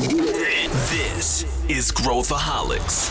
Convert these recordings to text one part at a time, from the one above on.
This is Growthaholics.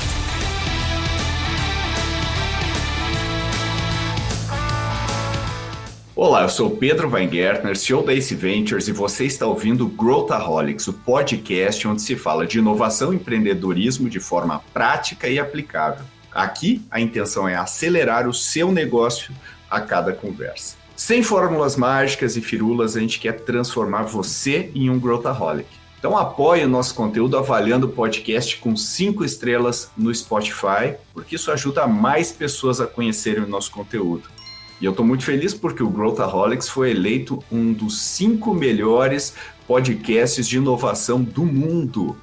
Olá, eu sou Pedro Weingärtner, CEO da Ace Ventures, e você está ouvindo Growthaholics, o podcast onde se fala de inovação e empreendedorismo de forma prática e aplicável. Aqui, a intenção é acelerar o seu negócio a cada conversa. Sem fórmulas mágicas e firulas, a gente quer transformar você em um Growthaholic. Então apoie o nosso conteúdo avaliando o podcast com 5 estrelas no Spotify, porque isso ajuda mais pessoas a conhecerem o nosso conteúdo. E eu estou muito feliz porque o Growthaholics foi eleito um dos 5 melhores podcasts de inovação do mundo.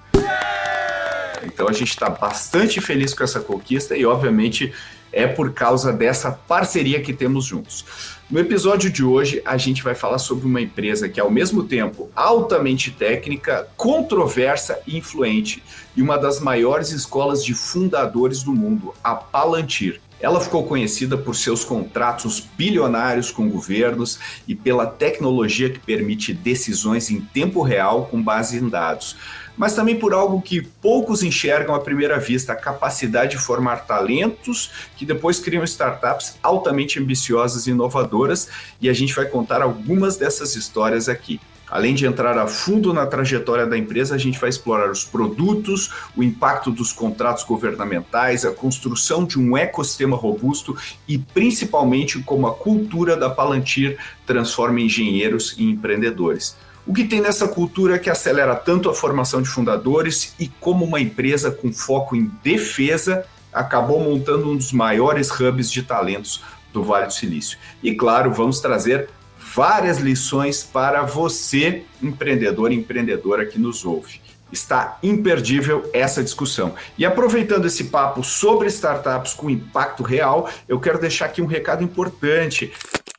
Então a gente está bastante feliz com essa conquista e, obviamente, é por causa dessa parceria que temos juntos. No episódio de hoje, a gente vai falar sobre uma empresa que é, ao mesmo tempo, altamente técnica, controversa e influente, e uma das maiores escolas de fundadores do mundo, a Palantir. Ela ficou conhecida por seus contratos bilionários com governos e pela tecnologia que permite decisões em tempo real com base em dados, mas também por algo que poucos enxergam à primeira vista, a capacidade de formar talentos que depois criam startups altamente ambiciosas e inovadoras, e a gente vai contar algumas dessas histórias aqui. Além de entrar a fundo na trajetória da empresa, a gente vai explorar os produtos, o impacto dos contratos governamentais, a construção de um ecossistema robusto e, principalmente, como a cultura da Palantir transforma engenheiros em empreendedores. O que tem nessa cultura que acelera tanto a formação de fundadores e como uma empresa com foco em defesa acabou montando um dos maiores hubs de talentos do Vale do Silício. E, claro, vamos trazer várias lições para você, empreendedor e empreendedora que nos ouve. Está imperdível essa discussão. E aproveitando esse papo sobre startups com impacto real, eu quero deixar aqui um recado importante.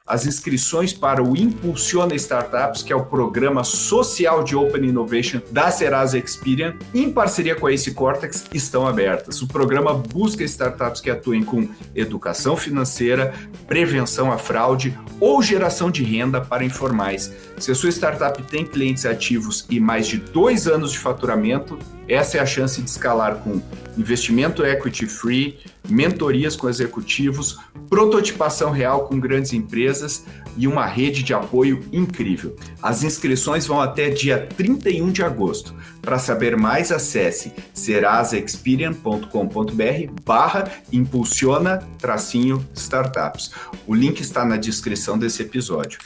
As inscrições para o Impulsiona Startups, que é o programa social de Open Innovation da Serasa Experian, em parceria com a Ace Cortex, estão abertas. O programa busca startups que atuem com educação financeira, prevenção à fraude ou geração de renda para informais. Se a sua startup tem clientes ativos e mais de 2 anos de faturamento, essa é a chance de escalar com investimento equity free, mentorias com executivos, prototipação real com grandes empresas e uma rede de apoio incrível. As inscrições vão até dia 31 de agosto. Para saber mais, acesse serasaexperian.com.br/impulsiona-startups. O link está na descrição desse episódio.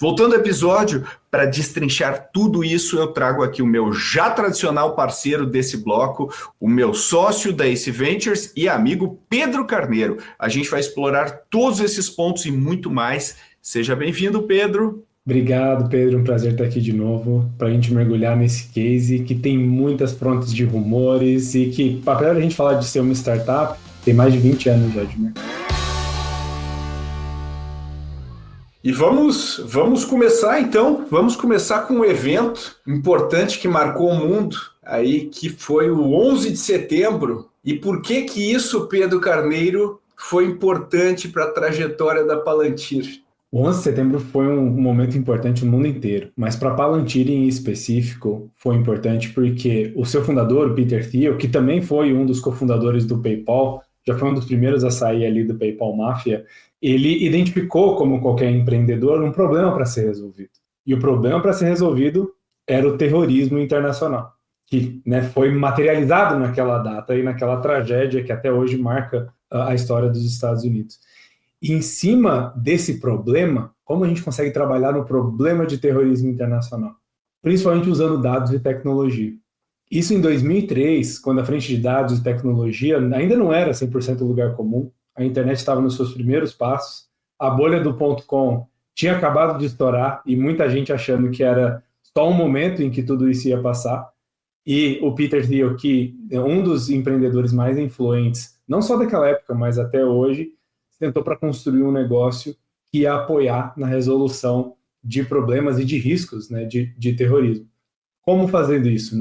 Voltando ao episódio, para destrinchar tudo isso, eu trago aqui o meu já tradicional parceiro desse bloco, o meu sócio da Ace Ventures e amigo Pedro Carneiro. A gente vai explorar todos esses pontos e muito mais. Seja bem-vindo, Pedro. Obrigado, Pedro. Um prazer estar aqui de novo para a gente mergulhar nesse case que tem muitas frontes de rumores e que, apesar de a gente falar de ser uma startup, tem mais de 20 anos já de mercado. E vamos começar então, vamos começar com um evento importante que marcou o mundo, aí, que foi o 11 de setembro. E por que isso, Pedro Carneiro, foi importante para a trajetória da Palantir? O 11 de setembro foi um momento importante no mundo inteiro, mas para a Palantir em específico foi importante porque o seu fundador, o Peter Thiel, que também foi um dos cofundadores do PayPal, já foi um dos primeiros a sair ali do PayPal Mafia, ele identificou, como qualquer empreendedor, um problema para ser resolvido. E o problema para ser resolvido era o terrorismo internacional, que, foi materializado naquela data e naquela tragédia que até hoje marca a história dos Estados Unidos. E em cima desse problema, como a gente consegue trabalhar no problema de terrorismo internacional? Principalmente usando dados e tecnologia. Isso em 2003, quando a frente de dados e tecnologia ainda não era 100% lugar comum, a internet estava nos seus primeiros passos, a bolha do .com tinha acabado de estourar e muita gente achando que era só um momento em que tudo isso ia passar. E o Peter Thiel, que é um dos empreendedores mais influentes, não só daquela época, mas até hoje, tentou para construir um negócio que ia apoiar na resolução de problemas e de riscos, de terrorismo. Como fazendo isso?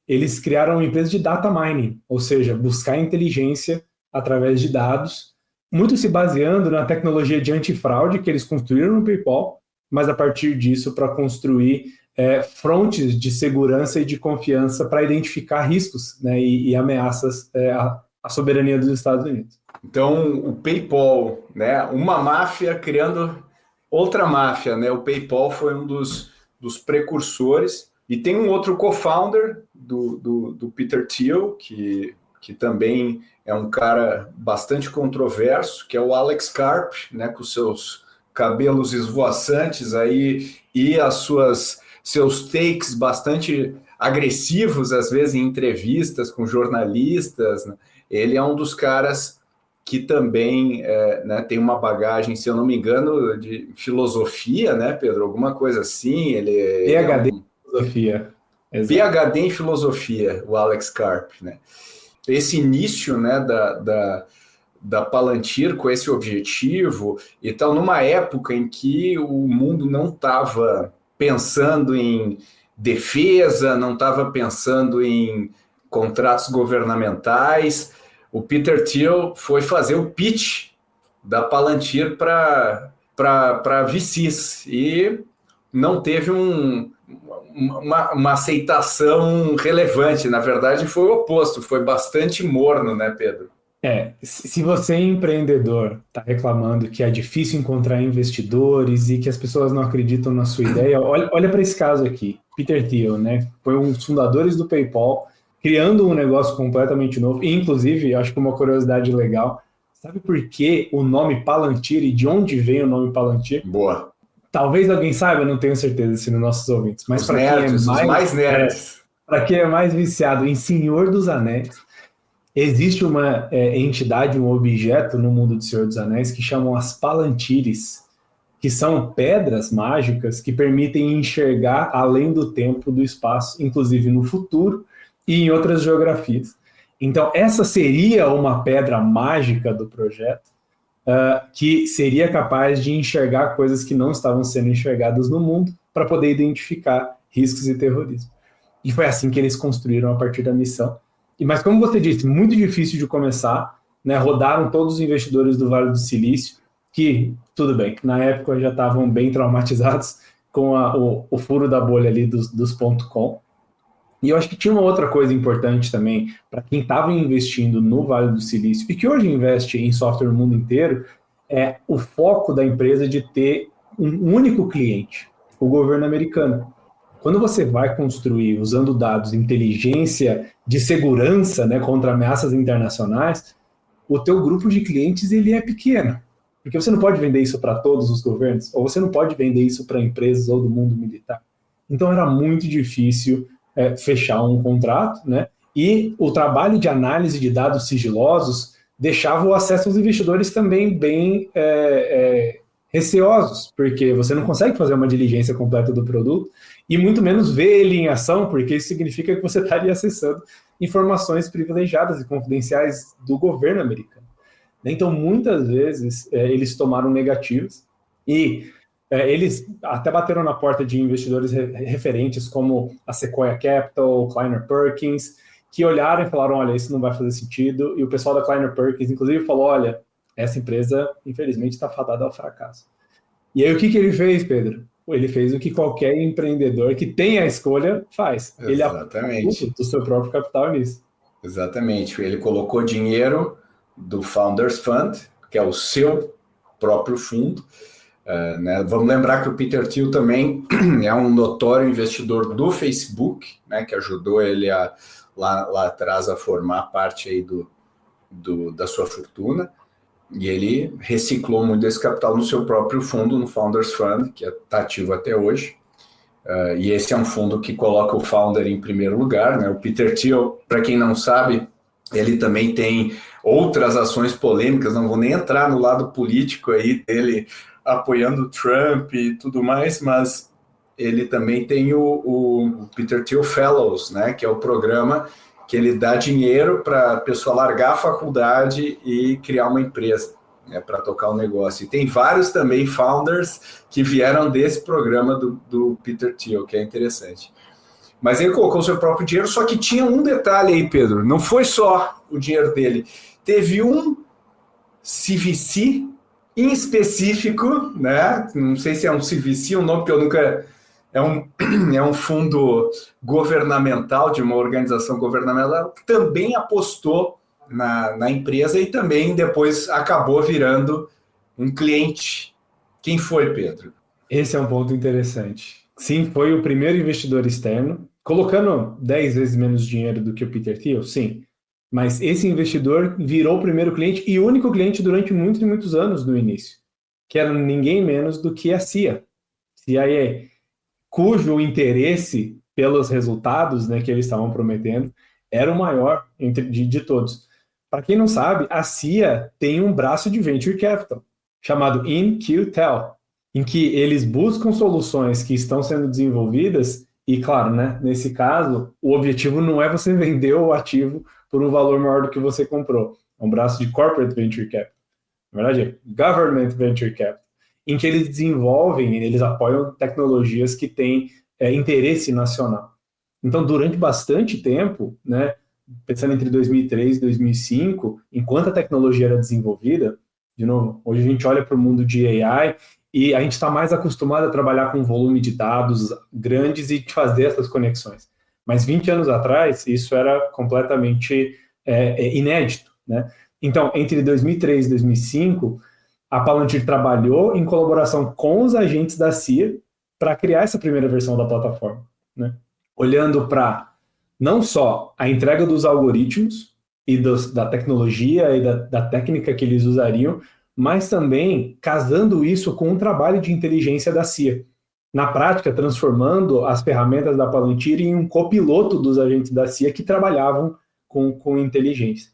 Eles criaram uma empresa de data mining, ou seja, buscar inteligência através de dados, muito se baseando na tecnologia de antifraude que eles construíram no PayPal, mas a partir disso para construir frontes de segurança e de confiança para identificar riscos, né, e ameaças à soberania dos Estados Unidos. Então, o PayPal, né, uma máfia criando outra máfia, né? O PayPal foi um dos precursores. E tem um outro co-founder do Peter Thiel, que também é um cara bastante controverso, que é o Alex Karp, né, com seus cabelos esvoaçantes aí e seus takes bastante agressivos, às vezes, em entrevistas com jornalistas, né? Ele é um dos caras que também né, tem uma bagagem, se eu não me engano, de filosofia, né, Pedro? Alguma coisa assim. Ele PhD em filosofia. Exato. PhD em filosofia, o Alex Karp, né? Esse início, né, da Palantir com esse objetivo e tal, numa época em que o mundo não estava pensando em defesa, não estava pensando em contratos governamentais, o Peter Thiel foi fazer o pitch da Palantir para VCs e não teve uma aceitação relevante. Na verdade, foi o oposto, foi bastante morno, né, Pedro? Se você é empreendedor, está reclamando que é difícil encontrar investidores e que as pessoas não acreditam na sua ideia, olha para esse caso aqui. Peter Thiel, né, foi um dos fundadores do PayPal, criando um negócio completamente novo. E, inclusive, acho que uma curiosidade legal, sabe por que o nome Palantir e de onde vem o nome Palantir? Boa. Talvez alguém saiba, não tenho certeza se nos nossos ouvintes, mas para quem é mais nerds, para quem é mais viciado em Senhor dos Anéis, existe uma entidade, um objeto no mundo de Senhor dos Anéis que chamam as Palantires, que são pedras mágicas que permitem enxergar além do tempo, do espaço, inclusive no futuro e em outras geografias. Então, essa seria uma pedra mágica do projeto, que seria capaz de enxergar coisas que não estavam sendo enxergadas no mundo para poder identificar riscos e terrorismo. E foi assim que eles construíram a partir da missão. Mas, como você disse, muito difícil de começar, né? Rodaram todos os investidores do Vale do Silício, que, tudo bem, na época já estavam bem traumatizados com o furo da bolha ali dos .com. E eu acho que tinha uma outra coisa importante também para quem estava investindo no Vale do Silício e que hoje investe em software no mundo inteiro, é o foco da empresa de ter um único cliente, o governo americano. Quando você vai construir, usando dados, inteligência de segurança, né, contra ameaças internacionais, o teu grupo de clientes ele é pequeno, porque você não pode vender isso para todos os governos, ou você não pode vender isso para empresas ou do mundo militar. Então era muito difícil fechar um contrato, né? E o trabalho de análise de dados sigilosos deixava o acesso aos investidores também bem receosos, porque você não consegue fazer uma diligência completa do produto e muito menos ver ele em ação, porque isso significa que você estaria acessando informações privilegiadas e confidenciais do governo americano. Então, muitas vezes, eles tomaram negativos e eles até bateram na porta de investidores referentes como a Sequoia Capital, Kleiner Perkins, que olharam e falaram, olha, isso não vai fazer sentido. E o pessoal da Kleiner Perkins, inclusive, falou, olha, essa empresa, infelizmente, está fadada ao fracasso. E aí, o que ele fez, Pedro? Ele fez o que qualquer empreendedor que tem a escolha faz. Exatamente. Ele aplica do seu próprio capital nisso. Exatamente. Ele colocou dinheiro do Founders Fund, que é o seu próprio fundo. Né? Vamos lembrar que o Peter Thiel também é um notório investidor do Facebook, né? Que ajudou ele lá atrás a formar parte aí da sua fortuna. E ele reciclou muito desse capital no seu próprio fundo, no Founders Fund, que está ativo até hoje. E esse é um fundo que coloca o founder em primeiro lugar, né? O Peter Thiel, para quem não sabe, ele também tem outras ações polêmicas, não vou nem entrar no lado político aí dele, apoiando o Trump e tudo mais, mas ele também tem o Peter Thiel Fellows, né? Que é o programa que ele dá dinheiro para a pessoa largar a faculdade e criar uma empresa, né, para tocar o negócio. E tem vários também founders que vieram desse programa do Peter Thiel, que é interessante. Mas ele colocou o seu próprio dinheiro, só que tinha um detalhe aí, Pedro, não foi só o dinheiro dele. Teve um CVC em específico, né? Não sei se é um CVC, um nome que eu nunca é um fundo governamental, de uma organização governamental, que também apostou na empresa e também depois acabou virando um cliente. Quem foi, Pedro? Esse é um ponto interessante. Sim, foi o primeiro investidor externo, colocando 10 vezes menos dinheiro do que o Peter Thiel, sim. Mas esse investidor virou o primeiro cliente e único cliente durante muitos e muitos anos no início, que era ninguém menos do que a CIA, cujo interesse pelos resultados, né, que eles estavam prometendo era o maior de todos. Para quem não sabe, a CIA tem um braço de Venture Capital, chamado In-Q-Tel, em que eles buscam soluções que estão sendo desenvolvidas e, claro, né, nesse caso, o objetivo não é você vender o ativo por um valor maior do que você comprou. É um braço de Corporate Venture Capital. Na verdade, é Government Venture Capital, em que eles desenvolvem, eles apoiam tecnologias que têm interesse nacional. Então, durante bastante tempo, né, pensando entre 2003 e 2005, enquanto a tecnologia era desenvolvida, de novo, hoje a gente olha para o mundo de AI e a gente está mais acostumado a trabalhar com um volume de dados grandes e fazer essas conexões. Mas 20 anos atrás, isso era completamente inédito, né? Então, entre 2003 e 2005, a Palantir trabalhou em colaboração com os agentes da CIA para criar essa primeira versão da plataforma, né? Olhando para não só a entrega dos algoritmos e da tecnologia e da técnica que eles usariam, mas também casando isso com um trabalho de inteligência da CIA. Na prática, transformando as ferramentas da Palantir em um copiloto dos agentes da CIA que trabalhavam com inteligência.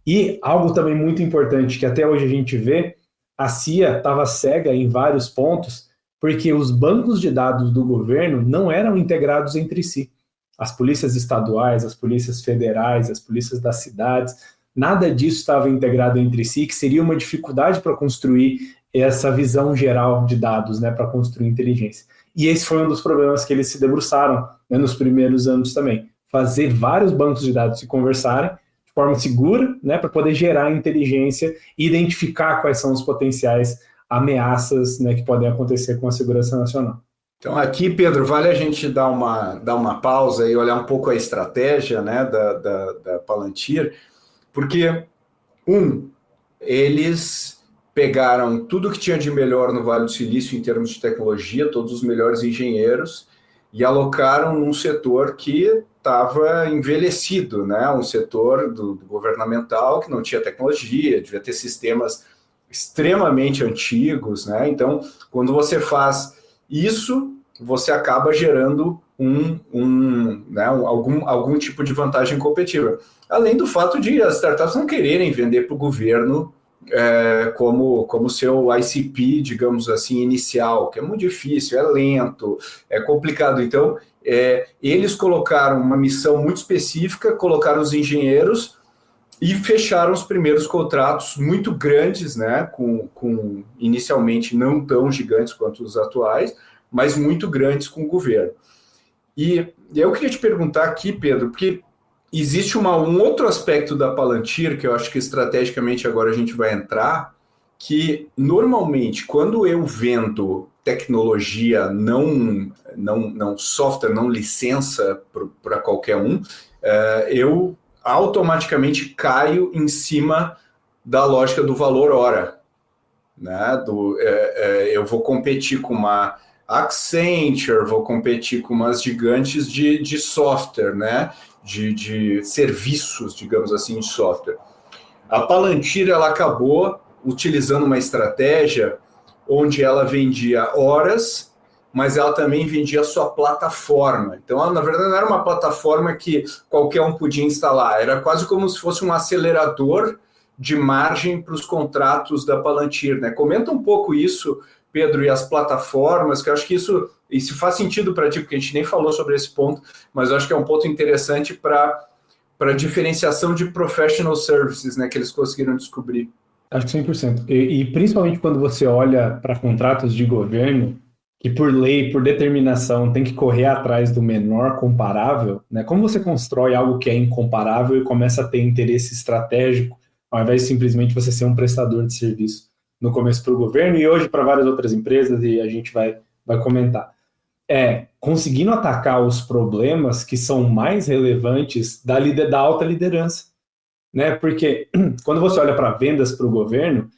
E algo também muito importante que até hoje a gente vê, a CIA estava cega em vários pontos, porque os bancos de dados do governo não eram integrados entre si. As polícias estaduais, as polícias federais, as polícias das cidades, nada disso estava integrado entre si, que seria uma dificuldade para construir essa visão geral de dados, né, para construir inteligência. E esse foi um dos problemas que eles se debruçaram, né, nos primeiros anos também. Fazer vários bancos de dados se conversarem de forma segura, né, para poder gerar inteligência e identificar quais são os potenciais ameaças, né, que podem acontecer com a segurança nacional. Então aqui, Pedro, vale a gente dar uma pausa e olhar um pouco a estratégia, né, da Palantir, porque, eles pegaram tudo que tinha de melhor no Vale do Silício em termos de tecnologia, todos os melhores engenheiros, e alocaram num setor que estava envelhecido, né, um setor do governamental que não tinha tecnologia, devia ter sistemas extremamente antigos, né? Então, quando você faz isso, você acaba gerando algum tipo de vantagem competitiva. Além do fato de as startups não quererem vender para o governo como seu ICP, digamos assim, inicial, que é muito difícil, é lento, é complicado. Então, eles colocaram uma missão muito específica, colocaram os engenheiros e fecharam os primeiros contratos muito grandes, né, com inicialmente não tão gigantes quanto os atuais, mas muito grandes com o governo. E eu queria te perguntar aqui, Pedro, porque existe um outro aspecto da Palantir, que eu acho que estrategicamente agora a gente vai entrar, que normalmente quando eu vendo tecnologia, não software, não licença para qualquer um, eu automaticamente caio em cima da lógica do valor hora, né? Eu vou competir com uma Accenture, vou competir com umas gigantes de software, né? De serviços, digamos assim, de software. A Palantir, ela acabou utilizando uma estratégia onde ela vendia horas, mas ela também vendia a sua plataforma. Então, ela, na verdade, não era uma plataforma que qualquer um podia instalar, era quase como se fosse um acelerador de margem para os contratos da Palantir, né? Comenta um pouco isso, Pedro, e as plataformas, que eu acho que isso faz sentido para ti, porque a gente nem falou sobre esse ponto, mas eu acho que é um ponto interessante para a diferenciação de professional services, né, que eles conseguiram descobrir. Acho que 100%. E principalmente quando você olha para contratos de governo, que por lei, por determinação, tem que correr atrás do menor comparável, né? Como você constrói algo que é incomparável e começa a ter interesse estratégico, ao invés de simplesmente você ser um prestador de serviço no começo para o governo e hoje para várias outras empresas, e a gente vai comentar. conseguindo atacar os problemas que são mais relevantes da alta liderança, né? Porque quando você olha para vendas para o governo,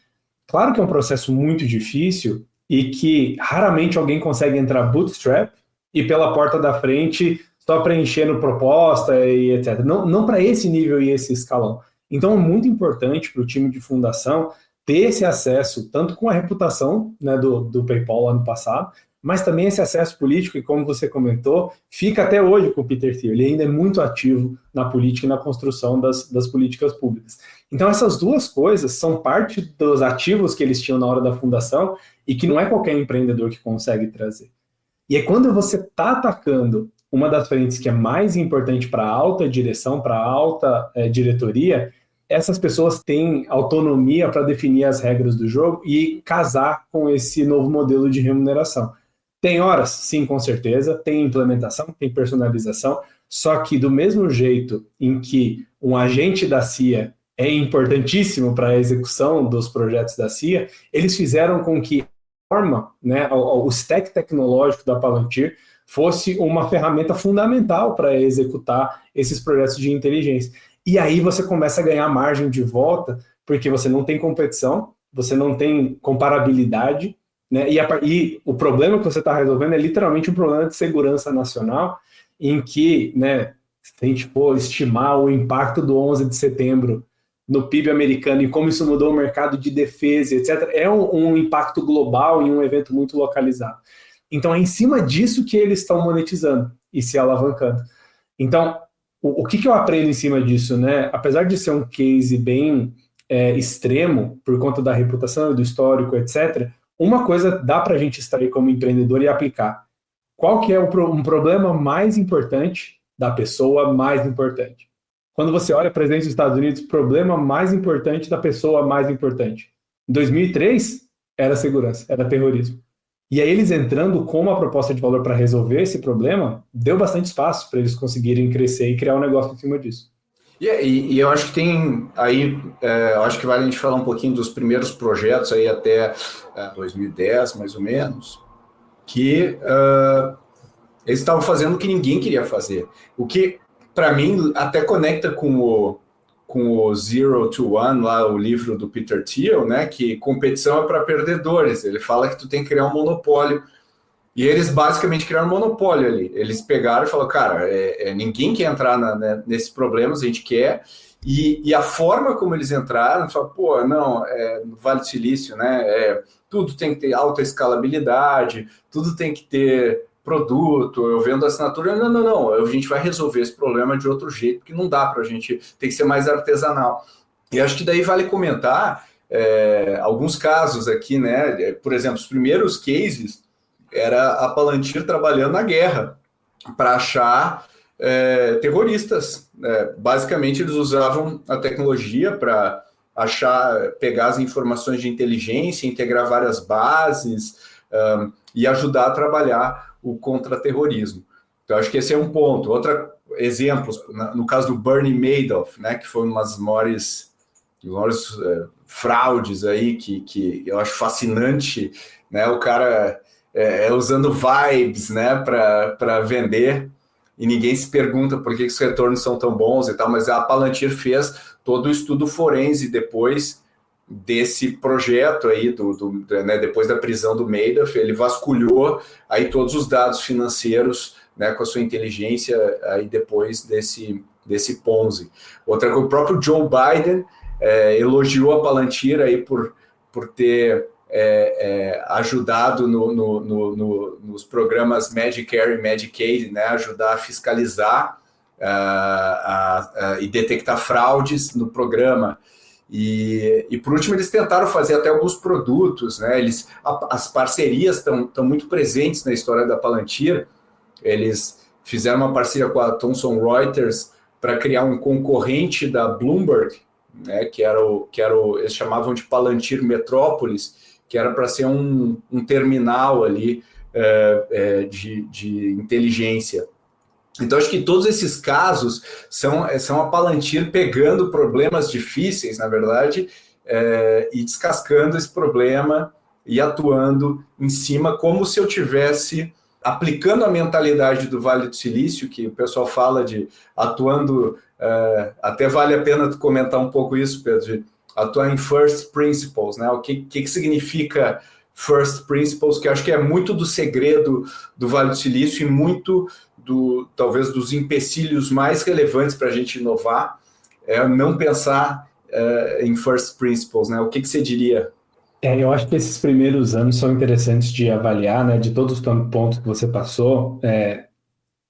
claro que é um processo muito difícil e que raramente alguém consegue entrar bootstrap e pela porta da frente só preenchendo proposta e etc. Não para esse nível e esse escalão. Então é muito importante para o time de fundação ter esse acesso, tanto com a reputação, né, do PayPal ano passado, mas também esse acesso político, e como você comentou, fica até hoje com o Peter Thiel. Ele ainda é muito ativo na política e na construção das políticas públicas. Então essas duas coisas são parte dos ativos que eles tinham na hora da fundação e que não é qualquer empreendedor que consegue trazer. E é quando você está atacando uma das frentes que é mais importante para a alta direção, para a alta diretoria, essas pessoas têm autonomia para definir as regras do jogo e casar com esse novo modelo de remuneração. Tem horas? Sim, com certeza. Tem implementação, tem personalização, só que do mesmo jeito em que um agente da CIA é importantíssimo para a execução dos projetos da CIA, eles fizeram com que a forma, né, o stack tecnológico da Palantir fosse uma ferramenta fundamental para executar esses projetos de inteligência. E aí você começa a ganhar margem de volta, porque você não tem competição, você não tem comparabilidade, né? E o problema que você está resolvendo é literalmente um problema de segurança nacional, em que, né, se a gente for estimar o impacto do 11 de setembro no PIB americano e como isso mudou o mercado de defesa, etc., é um impacto global em um evento muito localizado. Então é em cima disso que eles estão monetizando e se alavancando. Então, o que eu aprendo em cima disso, né? Apesar de ser um case bem extremo, por conta da reputação, do histórico, etc., uma coisa dá para a gente extrair como empreendedor e aplicar. Qual que é um problema mais importante da pessoa mais importante? Quando você olha para presidente dos Estados Unidos, problema mais importante da pessoa mais importante. Em 2003, era segurança, era terrorismo. E aí eles entrando com uma proposta de valor para resolver esse problema, deu bastante espaço para eles conseguirem crescer e criar um negócio em cima disso. E eu acho que tem aí, eu acho que vale a gente falar um pouquinho dos primeiros projetos aí até 2010, mais ou menos, que eles estavam fazendo o que ninguém queria fazer. O que, para mim, até conecta com o Zero to One, lá o livro do Peter Thiel, né, que competição é para perdedores. Ele fala que tu tem que criar um monopólio. E eles basicamente criaram um monopólio ali. Eles pegaram e falaram, cara, ninguém quer entrar nesses problemas, a gente quer. E a forma como eles entraram, falaram, pô, não, no Vale do Silício, né, tudo tem que ter alta escalabilidade, tudo tem que ter produto, eu vendo assinatura, não, a gente vai resolver esse problema de outro jeito, porque não dá para a gente, tem que ser mais artesanal. E acho que daí vale comentar alguns casos aqui, né, por exemplo, os primeiros cases era a Palantir trabalhando na guerra para achar terroristas. Basicamente, eles usavam a tecnologia para pegar as informações de inteligência, integrar várias bases e ajudar a trabalhar o contra-terrorismo. Então, acho que esse é um ponto. Outro exemplo, no caso do Bernie Madoff, né, que foi uma das maiores fraudes aí, que eu acho fascinante, né, o cara usando vibes, né, para vender, e ninguém se pergunta por que os retornos são tão bons e tal, mas a Palantir fez todo o estudo forense depois desse projeto aí, né, depois da prisão do Madoff, ele vasculhou aí todos os dados financeiros, né, com a sua inteligência aí depois desse Ponzi. Outra coisa, o próprio Joe Biden elogiou a Palantir aí por ter ajudado nos programas Medicare e Medicaid, né, ajudar a fiscalizar e detectar fraudes no programa. E por último, eles tentaram fazer até alguns produtos, né? As parcerias estão muito presentes na história da Palantir. Eles fizeram uma parceria com a Thomson Reuters para criar um concorrente da Bloomberg, né? Que eles chamavam de Palantir Metrópolis, que era para ser um terminal ali de inteligência. Então, acho que todos esses casos são a Palantir pegando problemas difíceis, na verdade, e descascando esse problema e atuando em cima como se eu tivesse aplicando a mentalidade do Vale do Silício, que o pessoal fala de atuando, até vale a pena tu comentar um pouco isso, Pedro, de atuar em first principles, né? O que significa first principles, que eu acho que é muito do segredo do Vale do Silício e muito talvez dos empecilhos mais relevantes para a gente inovar, é não pensar em first principles, né? O que você diria? Eu acho que esses primeiros anos são interessantes de avaliar, né? De todos os pontos que você passou. É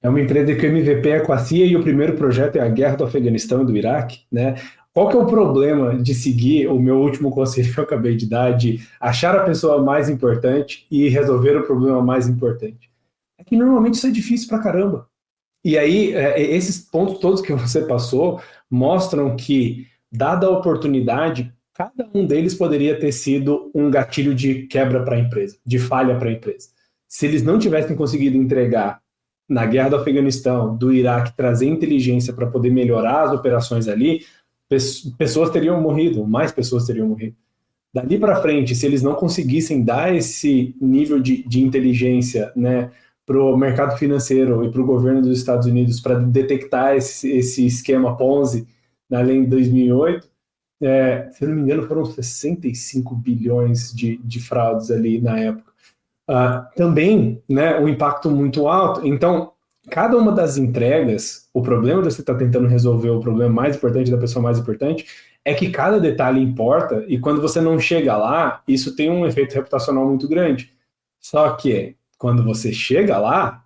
uma empresa que o MVP é com a CIA e o primeiro projeto é a guerra do Afeganistão e do Iraque, né? Qual que é o problema de seguir o meu último conselho que eu acabei de dar, de achar a pessoa mais importante e resolver o problema mais importante? É que normalmente isso é difícil pra caramba. E aí, esses pontos todos que você passou mostram que, dada a oportunidade, cada um deles poderia ter sido um gatilho de quebra para a empresa, de falha para a empresa. Se eles não tivessem conseguido entregar na guerra do Afeganistão, do Iraque, trazer inteligência para poder melhorar as operações ali, pessoas teriam morrido, mais pessoas teriam morrido. Dali para frente, se eles não conseguissem dar esse nível de inteligência, né, para o mercado financeiro e para o governo dos Estados Unidos para detectar esse esquema Ponzi na lei de 2008, se não me engano, foram 65 bilhões de fraudes ali na época. Também, né, um impacto muito alto. Então, cada uma das entregas, o problema de você estar tentando resolver o problema mais importante da pessoa mais importante, é que cada detalhe importa, e quando você não chega lá, isso tem um efeito reputacional muito grande. Só que, quando você chega lá,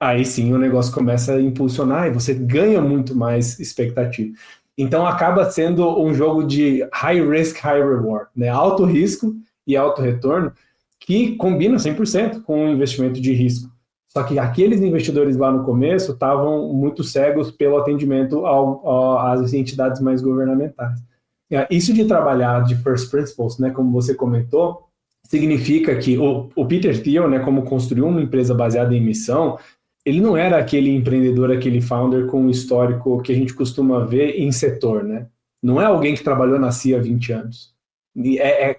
aí sim o negócio começa a impulsionar e você ganha muito mais expectativa. Então acaba sendo um jogo de high risk, high reward, né? Alto risco e alto retorno, que combina 100% com o investimento de risco. Só que aqueles investidores lá no começo estavam muito cegos pelo atendimento às entidades mais governamentais. Isso de trabalhar de first principles, né, como você comentou, significa que o Peter Thiel, né, como construiu uma empresa baseada em missão, ele não era aquele empreendedor, aquele founder com um histórico que a gente costuma ver em setor, né? Não é alguém que trabalhou na CIA há 20 anos.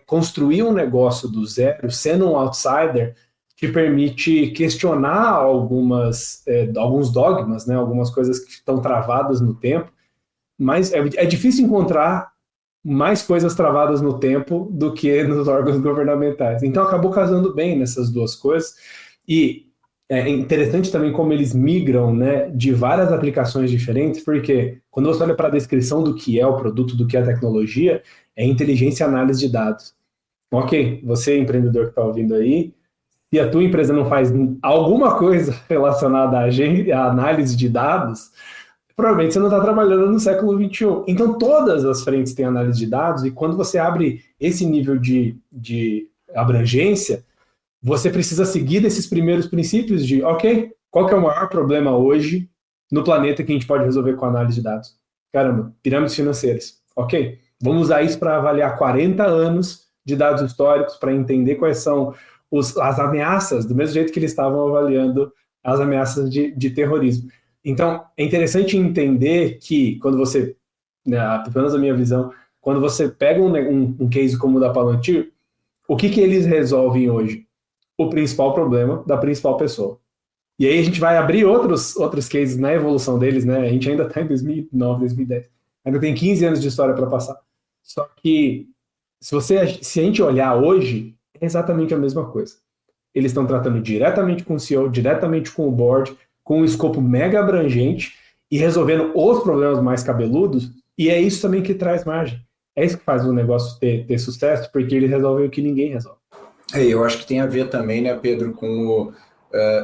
Construir um negócio do zero, sendo um outsider, te permite questionar alguns dogmas, né? Algumas coisas que estão travadas no tempo, mas é difícil encontrar mais coisas travadas no tempo do que nos órgãos governamentais. Então acabou casando bem nessas duas coisas, e é interessante também como eles migram, né, de várias aplicações diferentes, porque quando você olha para a descrição do que é o produto, do que é a tecnologia, é inteligência e análise de dados. Ok, você empreendedor que está ouvindo aí, se a tua empresa não faz alguma coisa relacionada à análise de dados, provavelmente você não está trabalhando no século XXI. Então todas as frentes têm análise de dados, e quando você abre esse nível de abrangência, você precisa seguir desses primeiros princípios de, ok, qual que é o maior problema hoje no planeta que a gente pode resolver com análise de dados? Caramba, pirâmides financeiras. Ok, vamos usar isso para avaliar 40 anos de dados históricos para entender quais são as ameaças, do mesmo jeito que eles estavam avaliando as ameaças de terrorismo. Então, é interessante entender que quando você, né, pelo menos a minha visão, quando você pega um case como o da Palantir, o que eles resolvem hoje? O principal problema da principal pessoa. E aí a gente vai abrir outros cases na evolução deles, né? A gente ainda está em 2009, 2010. Ainda tem 15 anos de história para passar. Só que, se a gente olhar hoje, é exatamente a mesma coisa. Eles estão tratando diretamente com o CEO, diretamente com o board, com um escopo mega abrangente e resolvendo os problemas mais cabeludos, e é isso também que traz margem. É isso que faz o negócio ter sucesso, porque eles resolvem o que ninguém resolve. Eu acho que tem a ver também, né, Pedro, com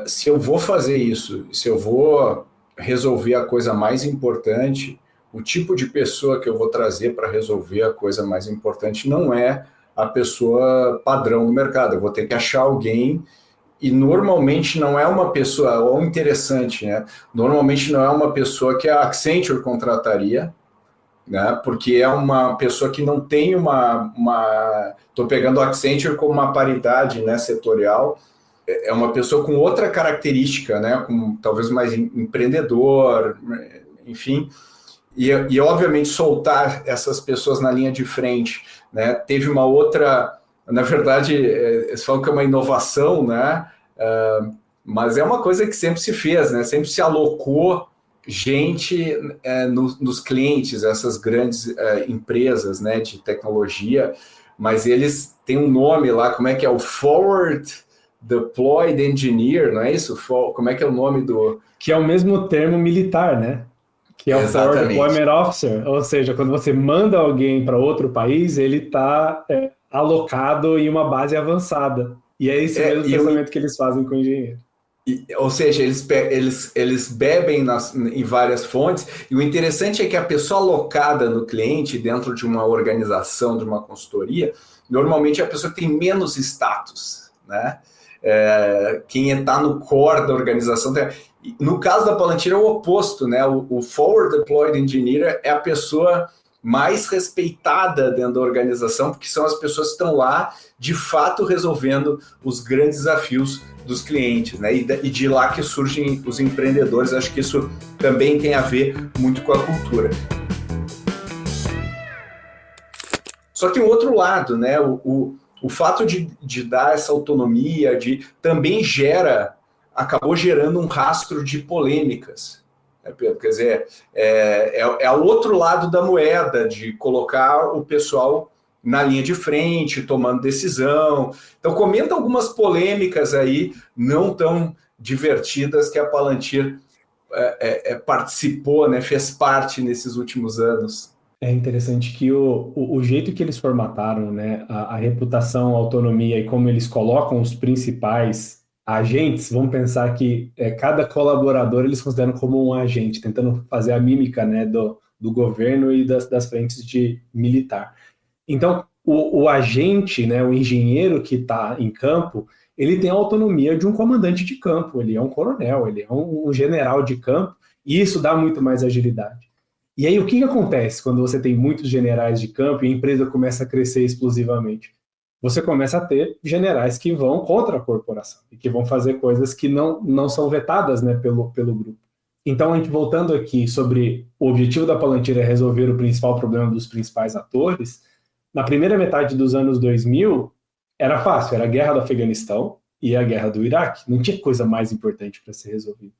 se eu vou fazer isso, se eu vou resolver a coisa mais importante, o tipo de pessoa que eu vou trazer para resolver a coisa mais importante não é a pessoa padrão do mercado. Eu vou ter que achar alguém, e normalmente não é uma pessoa, ou interessante, né? Normalmente não é uma pessoa que a Accenture contrataria, né? Porque é uma pessoa que não tem estou pegando a Accenture como uma paridade, né, setorial, é uma pessoa com outra característica, né, com talvez mais empreendedor, enfim, e obviamente soltar essas pessoas na linha de frente, né? Teve uma outra, na verdade, eles falam que é uma inovação, né, Mas é uma coisa que sempre se fez, né? Sempre se alocou gente nos clientes, essas grandes empresas, né, de tecnologia, mas eles têm um nome lá, como é que é? O Forward Deployed Engineer, não é isso? Como é que é o nome do... Que é o mesmo termo militar, né? Que é o Forward Deployment Officer, ou seja, quando você manda alguém para outro país, ele está alocado em uma base avançada. E é esse mesmo pensamento que eles fazem com o engenheiro. Ou seja, eles bebem em várias fontes, e o interessante é que a pessoa alocada no cliente, dentro de uma organização, de uma consultoria, normalmente é a pessoa que tem menos status, né? Quem está no core da organização. No caso da Palantir é o oposto, né? O Forward Deployed Engineer é a pessoa mais respeitada dentro da organização, porque são as pessoas que estão lá, de fato, resolvendo os grandes desafios dos clientes, né? E de lá que surgem os empreendedores. Acho que isso também tem a ver muito com a cultura. Só que tem um outro lado, né? O fato de dar essa autonomia também acabou gerando um rastro de polêmicas. Quer dizer, é o outro lado da moeda, de colocar o pessoal na linha de frente, tomando decisão. Então, comenta algumas polêmicas aí, não tão divertidas, que a Palantir participou, né, fez parte nesses últimos anos. É interessante que o jeito que eles formataram, né, a reputação, a autonomia e como eles colocam os principais agentes, vamos pensar que cada colaborador eles consideram como um agente, tentando fazer a mímica, né, do governo e das frentes de militar. Então, o agente, né, o engenheiro que está em campo, ele tem a autonomia de um comandante de campo, ele é um coronel, ele é um general de campo, e isso dá muito mais agilidade. E aí, o que acontece quando você tem muitos generais de campo e a empresa começa a crescer explosivamente? Você começa a ter generais que vão contra a corporação e que vão fazer coisas que não são vetadas, né, pelo grupo. Então, a gente voltando aqui sobre o objetivo da Palantir é resolver o principal problema dos principais atores, na primeira metade dos anos 2000, era fácil, era a guerra do Afeganistão e a guerra do Iraque. Não tinha coisa mais importante para ser resolvida.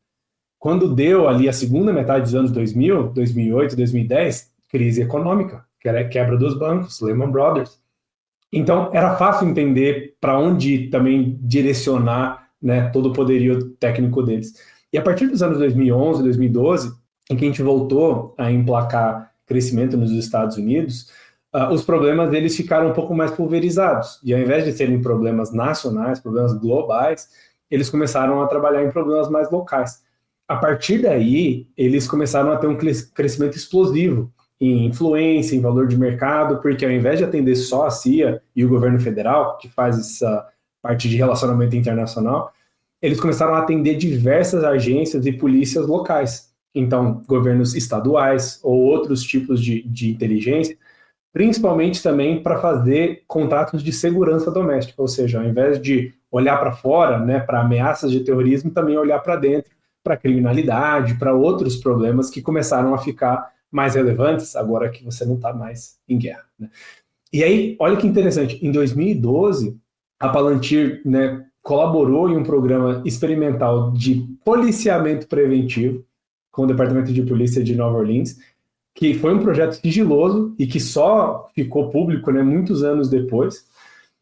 Quando deu ali a segunda metade dos anos 2000, 2008, 2010, crise econômica, que era a quebra dos bancos, Lehman Brothers. Então, era fácil entender para onde também direcionar, né, todo o poderio técnico deles. E a partir dos anos 2011, 2012, em que a gente voltou a emplacar crescimento nos Estados Unidos, os problemas deles ficaram um pouco mais pulverizados. E ao invés de serem problemas nacionais, problemas globais, eles começaram a trabalhar em problemas mais locais. A partir daí, eles começaram a ter um crescimento explosivo em influência, em valor de mercado, porque ao invés de atender só a CIA e o governo federal, que faz essa parte de relacionamento internacional, eles começaram a atender diversas agências e polícias locais. Então, governos estaduais ou outros tipos de inteligência, principalmente também para fazer contratos de segurança doméstica, ou seja, ao invés de olhar para fora, né, para ameaças de terrorismo, também olhar para dentro, para criminalidade, para outros problemas que começaram a ficar mais relevantes agora que você não está mais em guerra, né? E aí, olha que interessante, em 2012, a Palantir, né, colaborou em um programa experimental de policiamento preventivo com o Departamento de Polícia de Nova Orleans, que foi um projeto sigiloso e que só ficou público, né, muitos anos depois.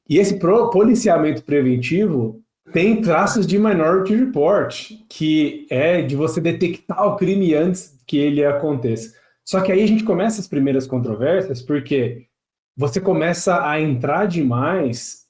E esse policiamento preventivo tem traços de Minority Report, que é de você detectar o crime antes que ele aconteça. Só que aí a gente começa as primeiras controvérsias, porque você começa a entrar demais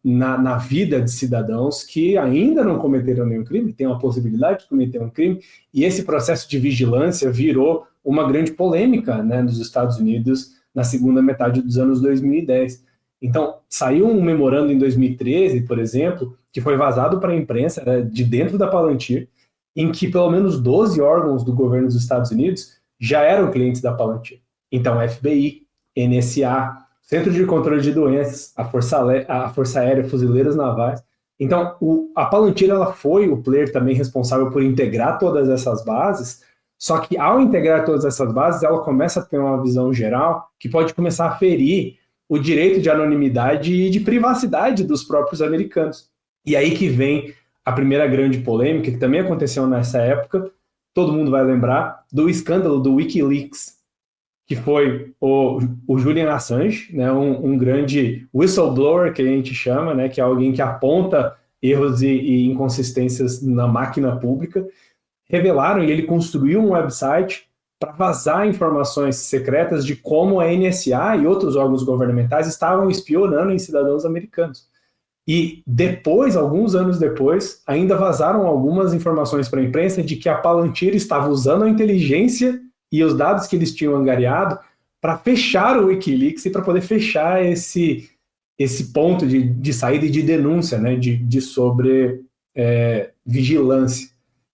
na vida de cidadãos que ainda não cometeram nenhum crime, tem a possibilidade de cometer um crime, e esse processo de vigilância virou uma grande polêmica, né, nos Estados Unidos na segunda metade dos anos 2010. Então, saiu um memorando em 2013, por exemplo, que foi vazado para a imprensa, né, de dentro da Palantir, em que pelo menos 12 órgãos do governo dos Estados Unidos já eram clientes da Palantir. Então, FBI, NSA, Centro de Controle de Doenças, a Força Aérea, Fuzileiros Navais. Então, a Palantir ela foi o player também responsável por integrar todas essas bases, só que ao integrar todas essas bases, ela começa a ter uma visão geral que pode começar a ferir o direito de anonimidade e de privacidade dos próprios americanos. E aí que vem a primeira grande polêmica, que também aconteceu nessa época, todo mundo vai lembrar, do escândalo do Wikileaks, que foi o Julian Assange, né, um grande whistleblower, que a gente chama, né, que é alguém que aponta erros e inconsistências na máquina pública, revelaram, e ele construiu um website para vazar informações secretas de como a NSA e outros órgãos governamentais estavam espionando em cidadãos americanos. E depois, alguns anos depois, ainda vazaram algumas informações para a imprensa de que a Palantir estava usando a inteligência e os dados que eles tinham angariado para fechar o Wikileaks e para poder fechar esse ponto de saída e de denúncia, né, de sobre vigilância.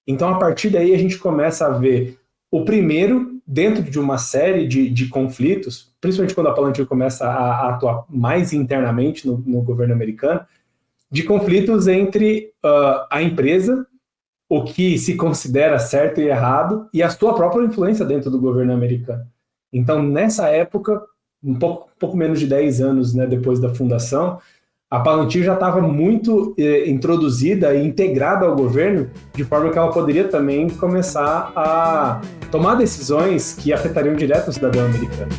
Então, a partir daí, a gente começa a ver o primeiro, dentro de uma série de conflitos, principalmente quando a Palantir começa a atuar mais internamente no governo americano, de conflitos entre a empresa, o que se considera certo e errado, e a sua própria influência dentro do governo americano. Então, nessa época, um pouco menos de 10 anos, né, depois da fundação, a Palantir já estava muito introduzida e integrada ao governo, de forma que ela poderia também começar a tomar decisões que afetariam direto o cidadão americano.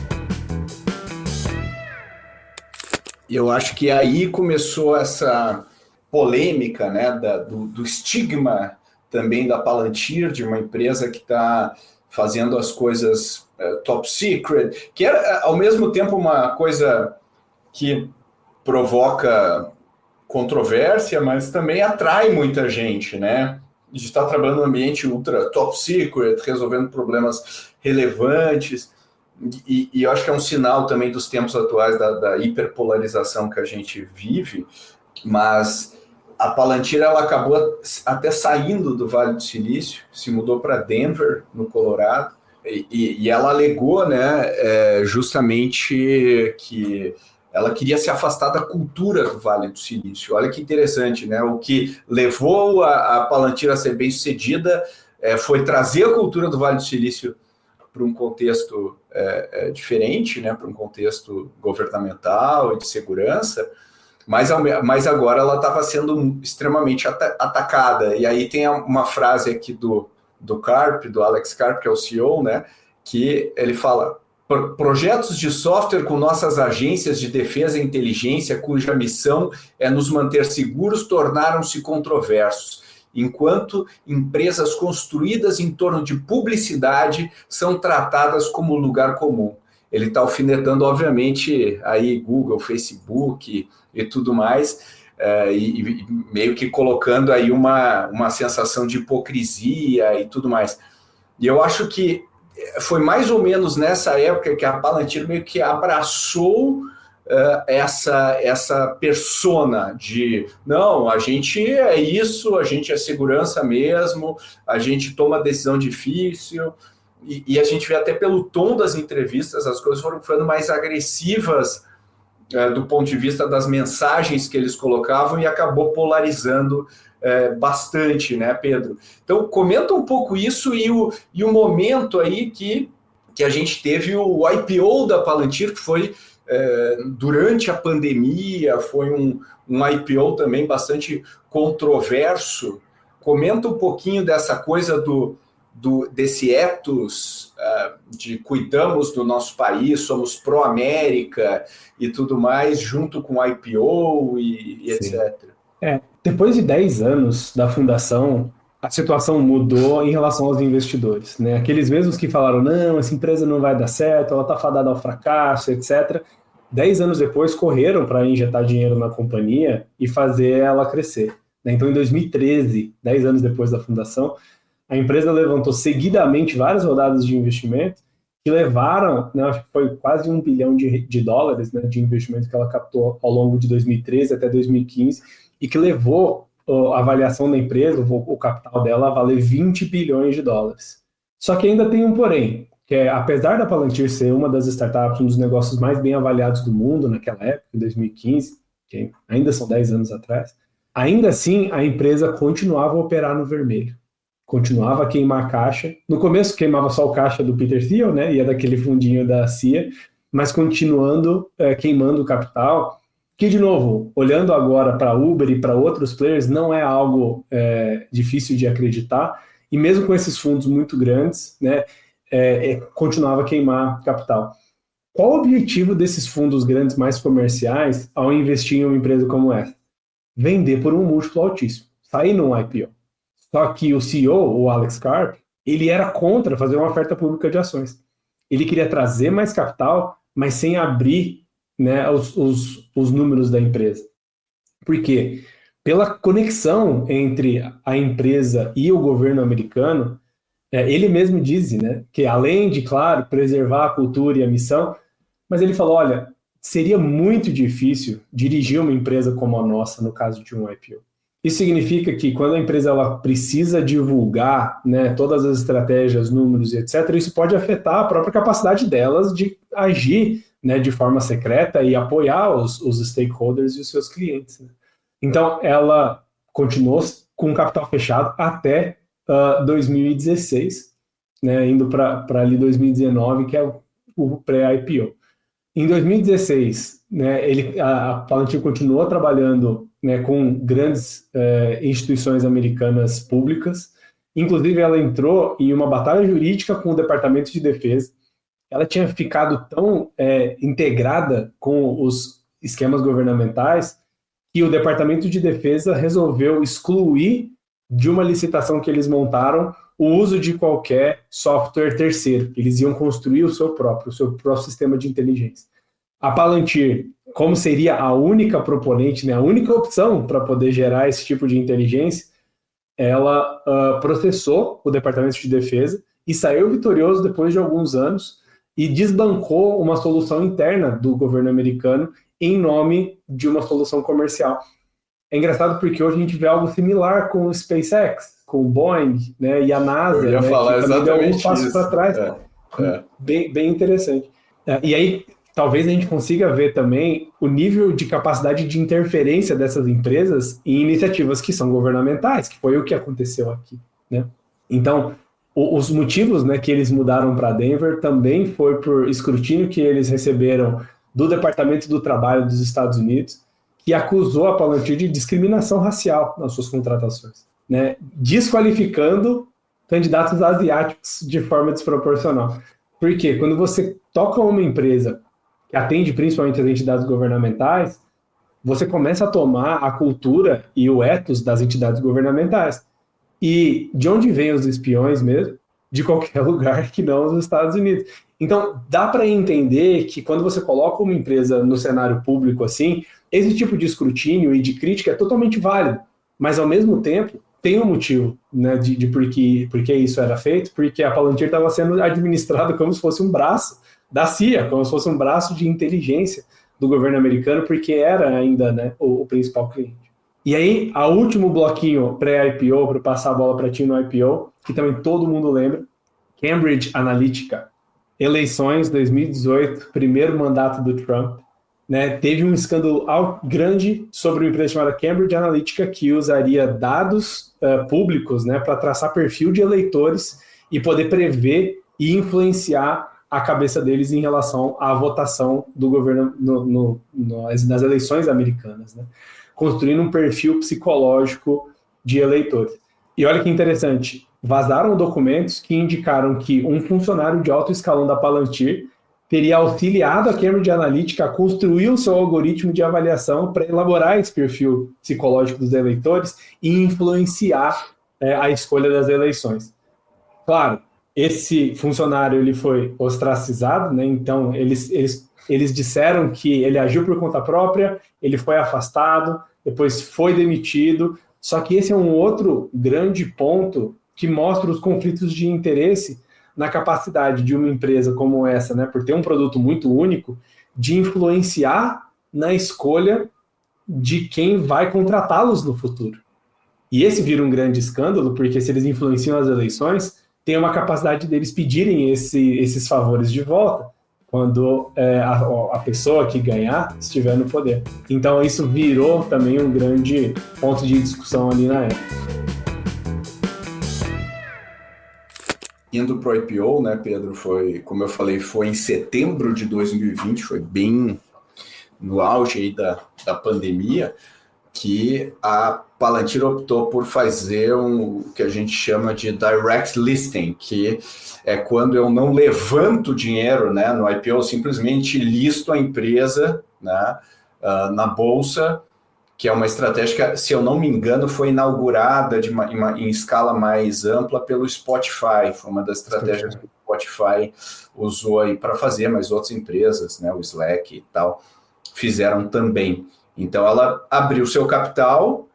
Eu acho que aí começou essa polêmica, né, do estigma também da Palantir, de uma empresa que está fazendo as coisas top secret, que é ao mesmo tempo uma coisa que provoca controvérsia, mas também atrai muita gente, né? De estar trabalhando num ambiente ultra top secret, resolvendo problemas relevantes, e eu acho que é um sinal também dos tempos atuais da hiperpolarização que a gente vive, mas a Palantir ela acabou até saindo do Vale do Silício, se mudou para Denver, no Colorado, e ela alegou, né, justamente que ela queria se afastar da cultura do Vale do Silício. Olha que interessante, né? O que levou a Palantir a ser bem-sucedida foi trazer a cultura do Vale do Silício para um contexto diferente, né? Para um contexto governamental e de segurança, mas agora ela estava sendo extremamente atacada. E aí tem uma frase aqui do Karp, do Alex Karp, que é o CEO, né? Que ele fala: projetos de software com nossas agências de defesa e inteligência, cuja missão é nos manter seguros, tornaram-se controversos, enquanto empresas construídas em torno de publicidade são tratadas como lugar comum. Ele está alfinetando, obviamente, aí Google, Facebook e tudo mais, e meio que colocando aí uma sensação de hipocrisia e tudo mais. E eu acho que foi mais ou menos nessa época que a Palantir meio que abraçou essa persona de não, a gente é isso, a gente é segurança mesmo, a gente toma decisão difícil, e a gente vê até pelo tom das entrevistas, as coisas foram ficando mais agressivas do ponto de vista das mensagens que eles colocavam, e acabou polarizando bastante, né, Pedro? Então, comenta um pouco isso e o momento aí que a gente teve o IPO da Palantir, que foi durante a pandemia, foi um IPO também bastante controverso. Comenta um pouquinho dessa coisa desse ethos de cuidamos do nosso país, somos pró-América e tudo mais, junto com o IPO e etc. Depois de 10 anos da fundação, a situação mudou em relação aos investidores, né? Aqueles mesmos que falaram, não, essa empresa não vai dar certo, ela está fadada ao fracasso, etc. 10 anos depois, correram para injetar dinheiro na companhia e fazer ela crescer, né? Então, em 2013, 10 anos depois da fundação, a empresa levantou seguidamente várias rodadas de investimento que levaram, né, acho que foi quase $1 bilhão de dólares, né, de investimento que ela captou ao longo de 2013 até 2015, e que levou a avaliação da empresa, o capital dela, a valer $20 bilhões. Só que ainda tem um porém, que é, apesar da Palantir ser uma das startups, um dos negócios mais bem avaliados do mundo naquela época, em 2015, que ainda são 10 anos atrás, ainda assim a empresa continuava a operar no vermelho. Continuava a queimar caixa. No começo queimava só o caixa do Peter Thiel, né, e é daquele fundinho da CIA, mas continuando queimando o capital. Que, de novo, olhando agora para Uber e para outros players, não é algo difícil de acreditar, e mesmo com esses fundos muito grandes, né, continuava a queimar capital. Qual o objetivo desses fundos grandes mais comerciais ao investir em uma empresa como essa? Vender por um múltiplo altíssimo, sair num IPO. Só que o CEO, o Alex Karp, ele era contra fazer uma oferta pública de ações. Ele queria trazer mais capital, mas sem abrir, né, os números da empresa. Por quê? Pela conexão entre a empresa e o governo americano, ele mesmo diz, né, que além de, claro, preservar a cultura e a missão, mas ele falou, olha, seria muito difícil dirigir uma empresa como a nossa no caso de um IPO. Isso significa que quando a empresa ela precisa divulgar, né, todas as estratégias, números e etc., isso pode afetar a própria capacidade delas de agir, né, de forma secreta e apoiar os stakeholders e os seus clientes. Né? Então, ela continuou com o capital fechado até 2016, né, indo para ali 2019, que é o pré-IPO. Em 2016, né, a Palantir continuou trabalhando, né, com grandes instituições americanas públicas. Inclusive, ela entrou em uma batalha jurídica com o Departamento de Defesa. Ela tinha ficado tão integrada com os esquemas governamentais que o Departamento de Defesa resolveu excluir de uma licitação que eles montaram o uso de qualquer software terceiro. Eles iam construir o seu próprio sistema de inteligência. A Palantir, como seria a única proponente, né, a única opção para poder gerar esse tipo de inteligência, ela processou o Departamento de Defesa e saiu vitorioso depois de alguns anos e desbancou uma solução interna do governo americano em nome de uma solução comercial. É engraçado porque hoje a gente vê algo similar com o SpaceX, com o Boeing, né, e a NASA, eu ia né, falar que também deu alguns passos para trás. É. Bem interessante. E aí, talvez a gente consiga ver também o nível de capacidade de interferência dessas empresas em iniciativas que são governamentais, que foi o que aconteceu aqui, né? Então, os motivos, né, que eles mudaram para Denver também foi por escrutínio que eles receberam do Departamento do Trabalho dos Estados Unidos, que acusou a Palantir de discriminação racial nas suas contratações, né, desqualificando candidatos asiáticos de forma desproporcional. Por quê? Quando você toca uma empresa que atende principalmente as entidades governamentais, você começa a tomar a cultura e o ethos das entidades governamentais. E de onde vêm os espiões mesmo? De qualquer lugar que não os Estados Unidos. Então, dá para entender que quando você coloca uma empresa no cenário público assim, esse tipo de escrutínio e de crítica é totalmente válido, mas ao mesmo tempo tem um motivo, né, de por que isso era feito, porque a Palantir estava sendo administrada como se fosse um braço da CIA, como se fosse um braço de inteligência do governo americano, porque era ainda, né, o principal cliente. E aí, o último bloquinho pré-IPO, para passar a bola para ti no IPO, que também todo mundo lembra, Cambridge Analytica, eleições 2018, primeiro mandato do Trump, né, teve um escândalo grande sobre uma empresa chamada Cambridge Analytica, que usaria dados públicos, né, para traçar perfil de eleitores e poder prever e influenciar a cabeça deles em relação à votação do governo nas eleições americanas, né? Construindo um perfil psicológico de eleitores. E olha que interessante, vazaram documentos que indicaram que um funcionário de alto escalão da Palantir teria auxiliado a Cambridge Analytica a construir o seu algoritmo de avaliação para elaborar esse perfil psicológico dos eleitores e influenciar a escolha das eleições. Claro, esse funcionário ele foi ostracizado, né? Então eles disseram que ele agiu por conta própria, ele foi afastado, depois foi demitido, só que esse é um outro grande ponto que mostra os conflitos de interesse na capacidade de uma empresa como essa, né, por ter um produto muito único, de influenciar na escolha de quem vai contratá-los no futuro. E esse vira um grande escândalo, porque se eles influenciam as eleições, tem uma capacidade deles pedirem esses favores de volta quando a pessoa que ganhar estiver no poder. Então isso virou também um grande ponto de discussão ali na época. Indo para o IPO, né, Pedro, foi, como eu falei, foi em setembro de 2020, foi bem no auge aí da pandemia, que a Palantir optou por fazer o que a gente chama de direct listing, que é quando eu não levanto dinheiro, né, no IPO, eu simplesmente listo a empresa, né, na bolsa, que é uma estratégia que, se eu não me engano, foi inaugurada em escala mais ampla pelo Spotify. Foi uma das estratégias que o Spotify usou aí para fazer, mas outras empresas, né, o Slack e tal, fizeram também. Então, ela abriu seu capital,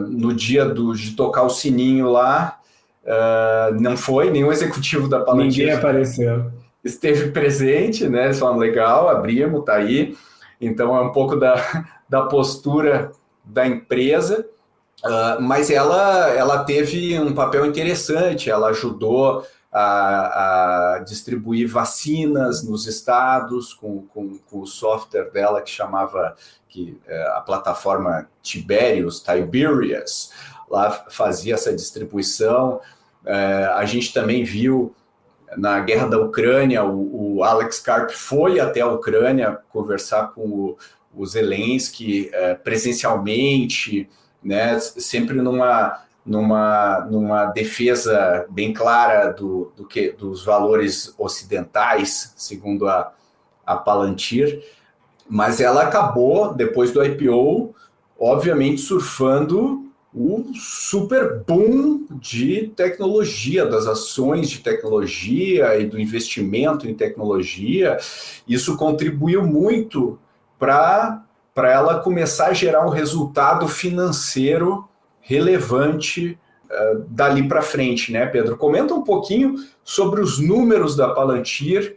no dia de tocar o sininho lá, não foi, nenhum executivo da Palantir Ninguém apareceu. Esteve presente, né? Eles falaram, legal, abrimos, tá aí. Então, é um pouco da postura da empresa, mas ela teve um papel interessante, ela ajudou a distribuir vacinas nos estados com o software dela que chamava a plataforma Tiberius, lá fazia essa distribuição. A gente também viu na guerra da Ucrânia, o Alex Karp foi até a Ucrânia conversar com o Zelensky presencialmente, né, sempre numa defesa bem clara dos valores ocidentais, segundo a Palantir, mas ela acabou, depois do IPO, obviamente surfando o super boom de tecnologia, das ações de tecnologia e do investimento em tecnologia. Isso contribuiu muito para ela começar a gerar um resultado financeiro relevante dali para frente, né, Pedro? Comenta um pouquinho sobre os números da Palantir,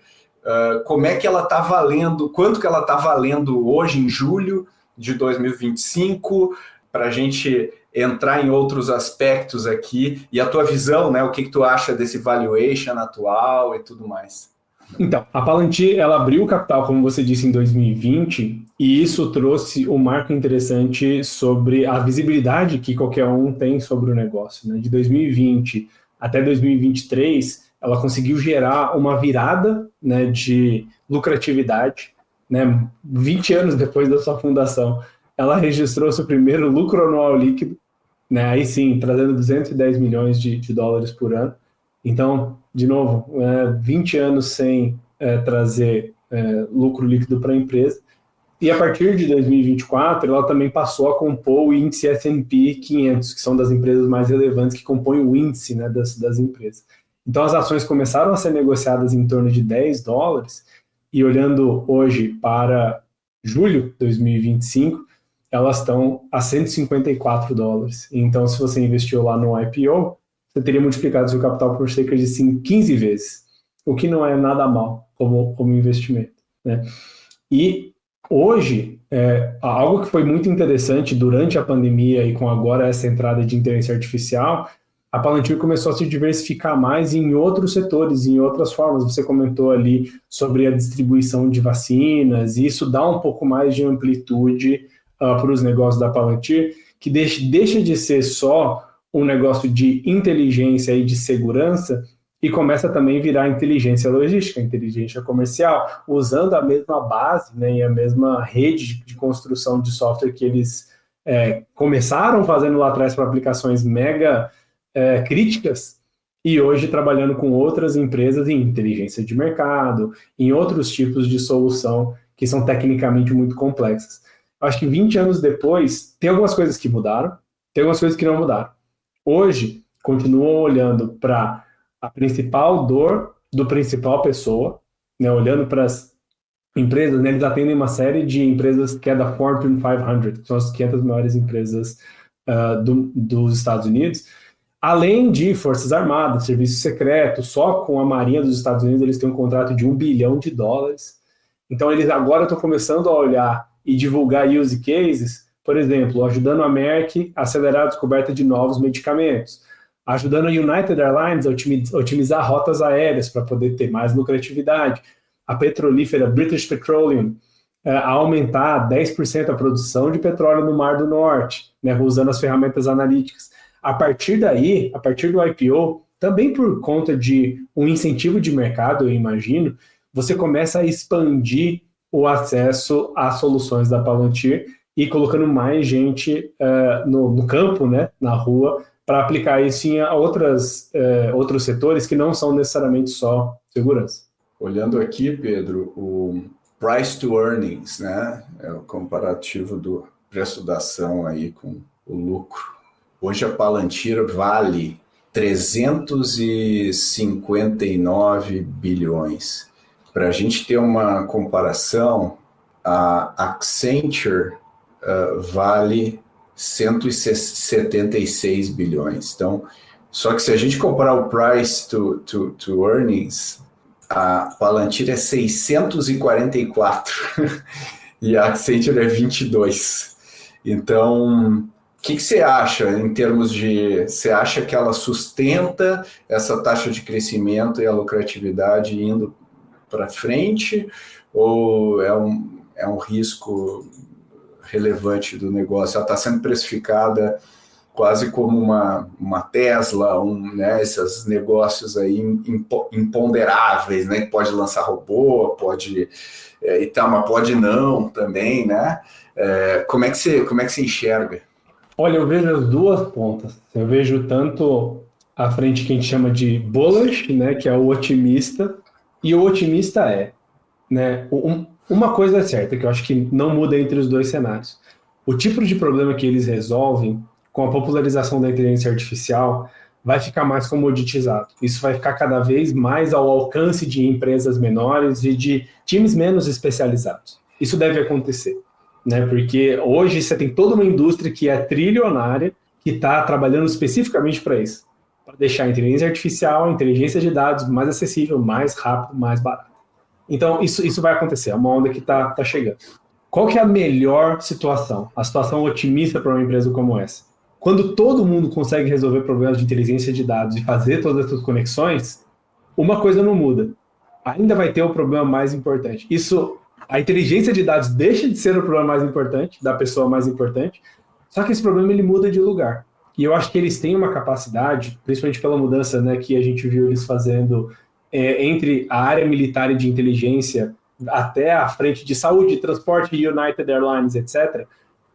como é que ela está valendo, quanto que ela está valendo hoje em julho de 2025, para a gente entrar em outros aspectos aqui, e a tua visão, né, o que tu acha desse valuation atual e tudo mais. Então, a Palantir, ela abriu o capital, como você disse, em 2020, e isso trouxe um marco interessante sobre a visibilidade que qualquer um tem sobre o negócio, né? De 2020 até 2023, ela conseguiu gerar uma virada, né, de lucratividade, né? 20 anos depois da sua fundação, ela registrou seu primeiro lucro anual líquido, né? Aí sim, trazendo 210 milhões de dólares por ano. Então, de novo, 20 anos sem trazer lucro líquido para a empresa. E a partir de 2024, ela também passou a compor o índice S&P 500, que são das empresas mais relevantes que compõem o índice, né, das empresas. Então, as ações começaram a ser negociadas em torno de 10 dólares, e olhando hoje para julho de 2025, elas estão a 154 dólares. Então, se você investiu lá no IPO, você teria multiplicado seu capital por cerca de 15 vezes, o que não é nada mal como investimento, né? E hoje, algo que foi muito interessante durante a pandemia e com agora essa entrada de inteligência artificial, a Palantir começou a se diversificar mais em outros setores, em outras formas. Você comentou ali sobre a distribuição de vacinas, e isso dá um pouco mais de amplitude para os negócios da Palantir, que deixa de ser só um negócio de inteligência e de segurança e começa também a virar inteligência logística, inteligência comercial, usando a mesma base, né, e a mesma rede de construção de software que eles começaram fazendo lá atrás para aplicações mega críticas, e hoje trabalhando com outras empresas em inteligência de mercado, em outros tipos de solução que são tecnicamente muito complexas. Acho que 20 anos depois, tem algumas coisas que mudaram, tem algumas coisas que não mudaram. Hoje, continuam olhando para a principal dor do principal pessoa, né, olhando para as empresas, né, eles atendem uma série de empresas que é da Fortune 500, que são as 500 maiores empresas dos Estados Unidos, além de Forças Armadas, Serviço Secreto. Só com a Marinha dos Estados Unidos eles têm um contrato de $1 bilhão. Então, eles agora estão começando a olhar e divulgar use cases, por exemplo, ajudando a Merck a acelerar a descoberta de novos medicamentos, ajudando a United Airlines a otimizar rotas aéreas para poder ter mais lucratividade, a petrolífera British Petroleum a aumentar 10% a produção de petróleo no Mar do Norte, né, usando as ferramentas analíticas. A partir daí, a partir do IPO, também por conta de um incentivo de mercado, eu imagino, você começa a expandir o acesso às soluções da Palantir e colocando mais gente no campo, né, na rua, para aplicar isso em outros setores que não são necessariamente só segurança. Olhando aqui, Pedro, o price to earnings, né, é o comparativo do preço da ação aí com o lucro. Hoje a Palantir vale 359 bilhões. Para a gente ter uma comparação, a Accenture vale 176 bilhões. Então, só que se a gente comparar o price to earnings, a Palantir é 644 e a Accenture é 22. Então, o que você acha em termos de... Você acha que ela sustenta essa taxa de crescimento e a lucratividade indo para frente? Ou é um risco relevante do negócio? Ela está sendo precificada quase como uma Tesla, né, esses negócios aí imponderáveis, né, que pode lançar robô, pode... mas pode não também, né? Como é que você enxerga? Olha, eu vejo as duas pontas. Eu vejo tanto a frente que a gente chama de bullish, né, que é o otimista, e o otimista né, uma coisa é certa, que eu acho que não muda entre os dois cenários. O tipo de problema que eles resolvem com a popularização da inteligência artificial vai ficar mais comoditizado. Isso vai ficar cada vez mais ao alcance de empresas menores e de times menos especializados. Isso deve acontecer, né? Porque hoje você tem toda uma indústria que é trilionária, que está trabalhando especificamente para isso, para deixar a inteligência artificial, a inteligência de dados mais acessível, mais rápido, mais barato. Então, isso vai acontecer, é uma onda que está chegando. Qual que é a melhor situação? A situação otimista para uma empresa como essa? Quando todo mundo consegue resolver problemas de inteligência de dados e fazer todas essas conexões, uma coisa não muda. Ainda vai ter o problema mais importante. A inteligência de dados deixa de ser o problema mais importante, da pessoa mais importante, só que esse problema ele muda de lugar. E eu acho que eles têm uma capacidade, principalmente pela mudança, né, que a gente viu eles fazendo entre a área militar e de inteligência até a frente de saúde, transporte, United Airlines, etc.,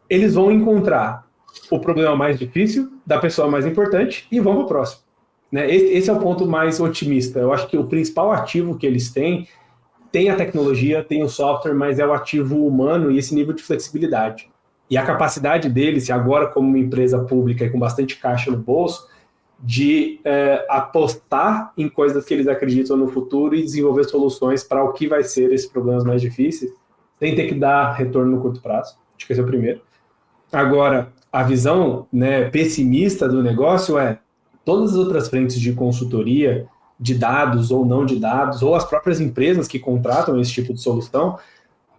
eles vão encontrar o problema mais difícil da pessoa mais importante e vão para o próximo. Né? Esse é o ponto mais otimista. Eu acho que o principal ativo que eles têm tem a tecnologia, tem o software, mas é o ativo humano e esse nível de flexibilidade. E a capacidade deles, agora como uma empresa pública e com bastante caixa no bolso, de apostar em coisas que eles acreditam no futuro e desenvolver soluções para o que vai ser esses problemas mais difíceis, sem ter que dar retorno no curto prazo. Acho que esse é o primeiro. Agora, a visão, né, pessimista do negócio é todas as outras frentes de consultoria, de dados ou não de dados, ou as próprias empresas que contratam esse tipo de solução,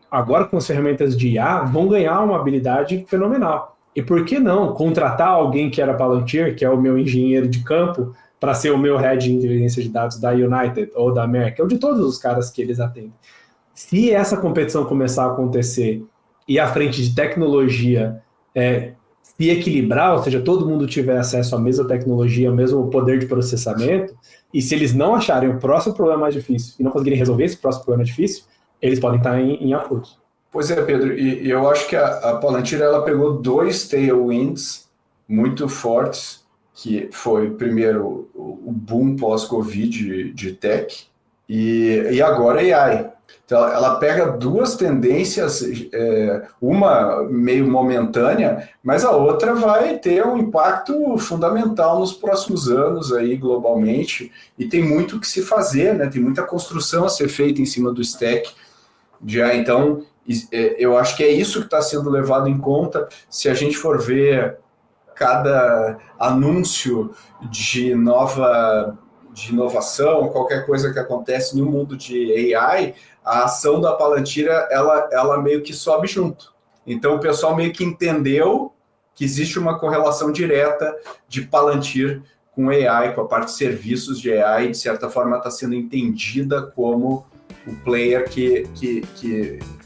agora com as ferramentas de IA, vão ganhar uma habilidade fenomenal. E por que não contratar alguém que era Palantir, que é o meu engenheiro de campo, para ser o meu head de inteligência de dados da United ou da Merck, ou de todos os caras que eles atendem. Se essa competição começar a acontecer e a frente de tecnologia se equilibrar, ou seja, todo mundo tiver acesso à mesma tecnologia, ao mesmo poder de processamento, e se eles não acharem o próximo problema mais difícil e não conseguirem resolver esse próximo problema difícil, eles podem estar em apuros. Pois é, Pedro, e eu acho que a Palantir ela pegou dois tailwinds muito fortes, que foi, primeiro, o boom pós-Covid de tech, e agora AI. Então, ela pega duas tendências, uma meio momentânea, mas a outra vai ter um impacto fundamental nos próximos anos aí globalmente, e tem muito o que se fazer, né? Tem muita construção a ser feita em cima do stack. Então, eu acho que é isso que está sendo levado em conta. Se a gente for ver cada anúncio de inovação, qualquer coisa que acontece no mundo de AI, a ação da Palantir, ela meio que sobe junto. Então, o pessoal meio que entendeu que existe uma correlação direta de Palantir com AI, com a parte de serviços de AI, de certa forma está sendo entendida como o player que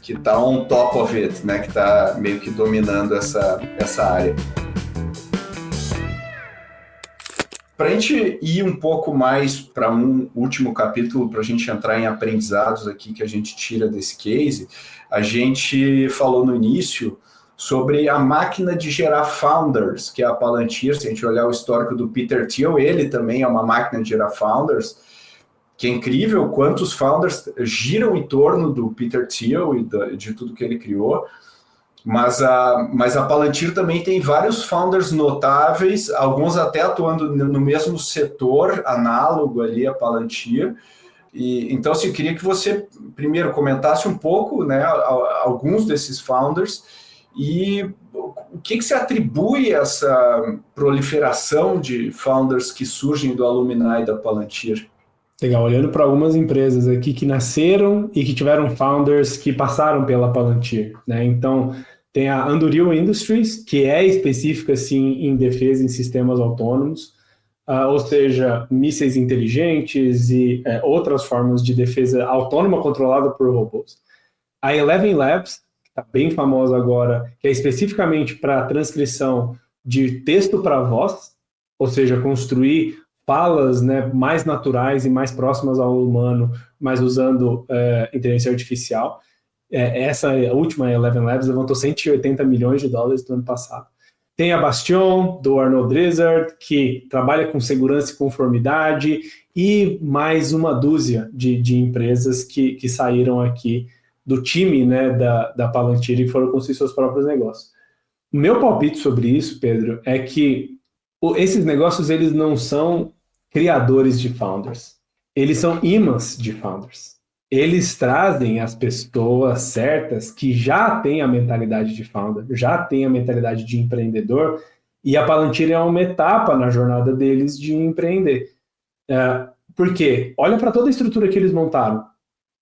está on top of it, né? Que está meio que dominando essa área. Para a gente ir um pouco mais para um último capítulo, para a gente entrar em aprendizados aqui que a gente tira desse case, a gente falou no início sobre a máquina de gerar founders, que é a Palantir. Se a gente olhar o histórico do Peter Thiel, ele também é uma máquina de gerar founders, que é incrível quantos founders giram em torno do Peter Thiel e de tudo que ele criou. Mas a Palantir também tem vários founders notáveis, alguns até atuando no mesmo setor, análogo ali à Palantir. Então, assim, eu queria que você primeiro comentasse um pouco, né, alguns desses founders e o que se atribui a essa proliferação de founders que surgem do alumni da Palantir. Legal, olhando para algumas empresas aqui que nasceram e que tiveram founders que passaram pela Palantir, né? Então, tem a Anduril Industries, que é específica, sim, em defesa em sistemas autônomos, ou seja, mísseis inteligentes e outras formas de defesa autônoma controlada por robôs. A Eleven Labs, que está bem famosa agora, que é especificamente para transcrição de texto para voz, ou seja, construir falas, né, mais naturais e mais próximas ao humano, mas usando inteligência artificial. Essa última, Eleven Labs, levantou $180 milhões no ano passado. Tem a Bastion, do Arnaud Drizard, que trabalha com segurança e conformidade, e mais uma dúzia de empresas que saíram aqui do time, né, da Palantir e foram construir seus próprios negócios. O meu palpite sobre isso, Pedro, é que esses negócios eles não são criadores de founders, eles são imãs de founders. Eles trazem as pessoas certas que já têm a mentalidade de founder, já têm a mentalidade de empreendedor, e a Palantir é uma etapa na jornada deles de empreender. Por quê? Olha para toda a estrutura que eles montaram.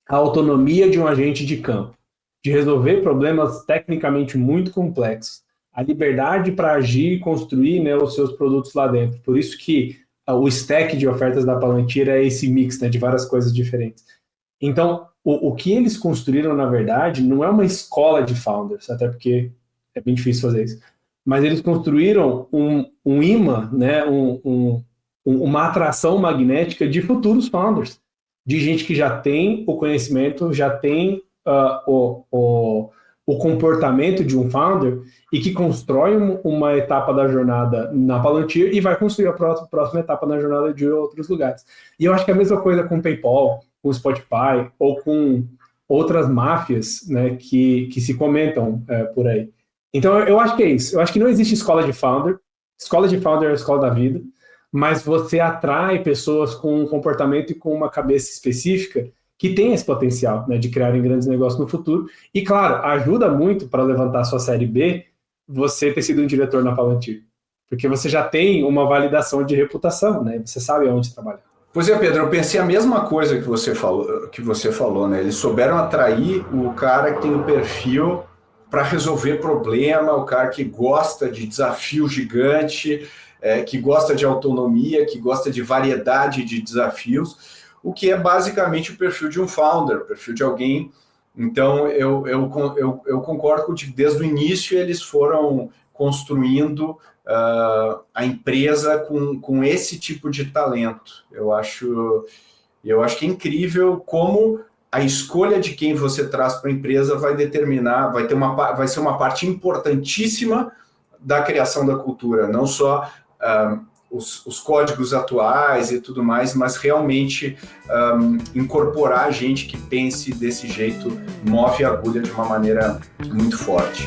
A autonomia de um agente de campo, de resolver problemas tecnicamente muito complexos, a liberdade para agir e construir, né, os seus produtos lá dentro. Por isso que o stack de ofertas da Palantir é esse mix, né, de várias coisas diferentes. Então, o que eles construíram, na verdade, não é uma escola de founders, até porque é bem difícil fazer isso, mas eles construíram um imã, né, uma atração magnética de futuros founders, de gente que já tem o conhecimento, já tem o comportamento de um founder e que constrói uma etapa da jornada na Palantir e vai construir a próxima etapa na jornada de outros lugares. E eu acho que é a mesma coisa com o PayPal, com o Spotify ou com outras máfias, né, que se comentam por aí. Então, eu acho que é isso. Eu acho que não existe escola de founder. Escola de founder é a escola da vida, mas você atrai pessoas com um comportamento e com uma cabeça específica que tem esse potencial, né, de criarem grandes negócios no futuro. E, claro, ajuda muito para levantar sua série B você ter sido um diretor na Palantir, porque você já tem uma validação de reputação, né? Você sabe aonde trabalhar. Pois é, Pedro, eu pensei a mesma coisa que você falou, né? Eles souberam atrair o cara que tem o perfil para resolver problema, o cara que gosta de desafio gigante, que gosta de autonomia, que gosta de variedade de desafios, o que é basicamente o perfil de um founder, o perfil de alguém. Então, eu concordo contigo. Desde o início, eles foram construindo a empresa com esse tipo de talento. Eu acho que é incrível como a escolha de quem você traz para a empresa vai determinar, vai ser uma parte importantíssima da criação da cultura, não só os códigos atuais e tudo mais, mas realmente incorporar gente que pense desse jeito, move a agulha de uma maneira muito forte.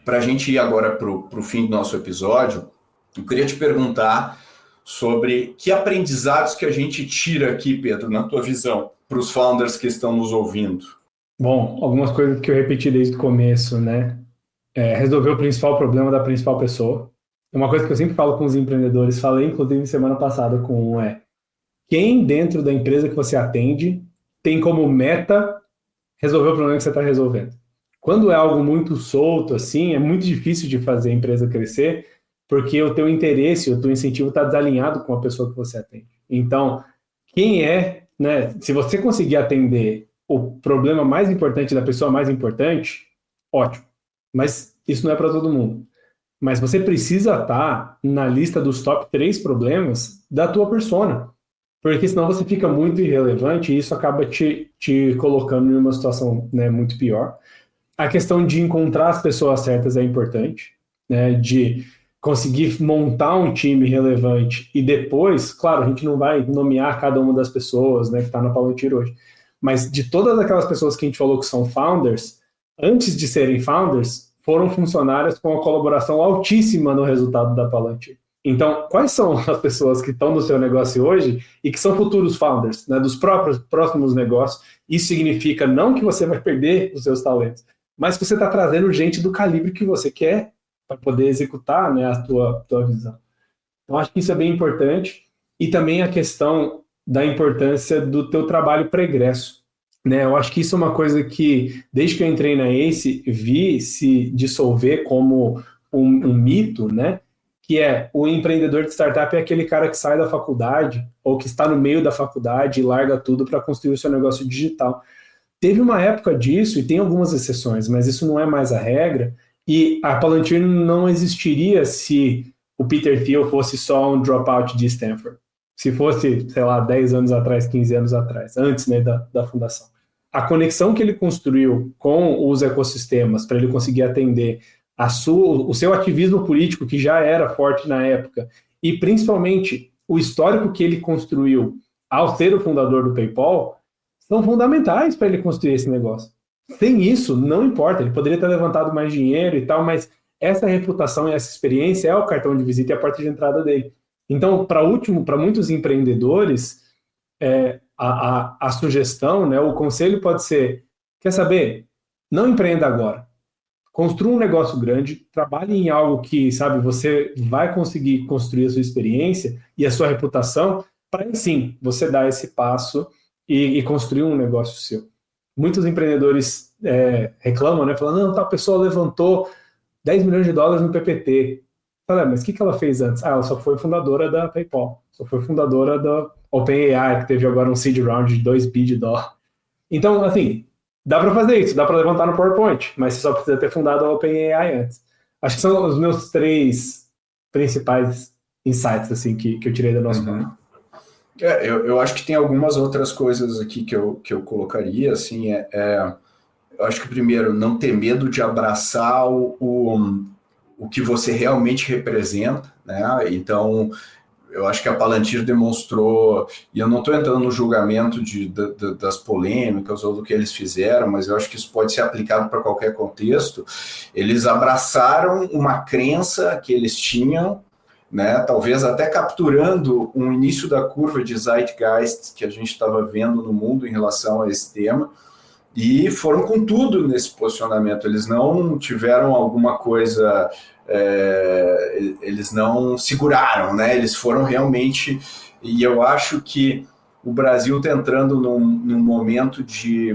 Para a gente ir agora para o fim do nosso episódio, eu queria te perguntar sobre que aprendizados que a gente tira aqui, Pedro, na tua visão, para os founders que estão nos ouvindo. Bom, algumas coisas que eu repeti desde o começo, né? Resolver o principal problema da principal pessoa. Uma coisa que eu sempre falo com os empreendedores, falei inclusive semana passada com um, quem dentro da empresa que você atende tem como meta resolver o problema que você está resolvendo. Quando é algo muito solto, assim, é muito difícil de fazer a empresa crescer, porque o teu interesse, o teu incentivo está desalinhado com a pessoa que você atende. Então, né, se você conseguir atender o problema mais importante da pessoa mais importante, ótimo. Mas isso não é para todo mundo. mas você precisa estar na lista dos top 3 problemas da tua persona, porque senão você fica muito irrelevante e isso acaba te colocando em uma situação, né, muito pior. A questão de encontrar as pessoas certas é importante, né, de conseguir montar um time relevante e depois, claro, a gente não vai nomear cada uma das pessoas, né, que está na Palantir hoje, mas de todas aquelas pessoas que a gente falou que são founders, antes de serem founders, foram funcionárias com uma colaboração altíssima no resultado da Palantir. Então, quais são as pessoas que estão no seu negócio hoje e que são futuros founders, né, dos próximos negócios? Isso significa não que você vai perder os seus talentos, mas que você está trazendo gente do calibre que você quer para poder executar, né, a tua visão. Então, acho que isso é bem importante. E também a questão da importância do teu trabalho pregresso. Né? Eu acho que isso é uma coisa que, desde que eu entrei na ACE, vi se dissolver como um mito, né? Que é o empreendedor de startup é aquele cara que sai da faculdade ou que está no meio da faculdade e larga tudo para construir o seu negócio digital. Teve uma época disso, e tem algumas exceções, mas isso não é mais a regra, e a Palantir não existiria se o Peter Thiel fosse só um dropout de Stanford. Se fosse, sei lá, 10 anos atrás, 15 anos atrás, antes, né, da fundação. A conexão que ele construiu com os ecossistemas para ele conseguir atender o seu ativismo político, que já era forte na época, e principalmente o histórico que ele construiu ao ser o fundador do PayPal, são fundamentais para ele construir esse negócio. Sem isso, não importa, ele poderia ter levantado mais dinheiro e tal, mas essa reputação e essa experiência é o cartão de visita e a porta de entrada dele. Então, para muitos empreendedores, a sugestão, né, o conselho pode ser, quer saber, não empreenda agora. Construa um negócio grande, trabalhe em algo que, sabe, você vai conseguir construir a sua experiência e a sua reputação, para sim, você dar esse passo e construir um negócio seu. Muitos empreendedores reclamam, né, falando, não, tal pessoa levantou 10 milhões de dólares no PPT. Fala, mas o que ela fez antes? Ela só foi fundadora da PayPal, só foi fundadora da OpenAI, que teve agora um seed round de 2 bi de dólar. Então, assim, dá para fazer isso, dá para levantar no PowerPoint, mas você só precisa ter fundado a OpenAI antes. Acho que são os meus 3 principais insights assim, que eu tirei da nossa papo. Eu acho que tem algumas outras coisas aqui que eu colocaria, assim, eu acho que primeiro, não ter medo de abraçar o que você realmente representa, né? Então, eu acho que a Palantir demonstrou, e eu não estou entrando no julgamento das polêmicas ou do que eles fizeram, mas eu acho que isso pode ser aplicado para qualquer contexto. Eles abraçaram uma crença que eles tinham, né, talvez até capturando um início da curva de zeitgeist que a gente estava vendo no mundo em relação a esse tema, e foram com tudo nesse posicionamento. Eles não tiveram alguma coisa, eles não seguraram, né? Eles foram realmente, e eu acho que o Brasil está entrando num momento que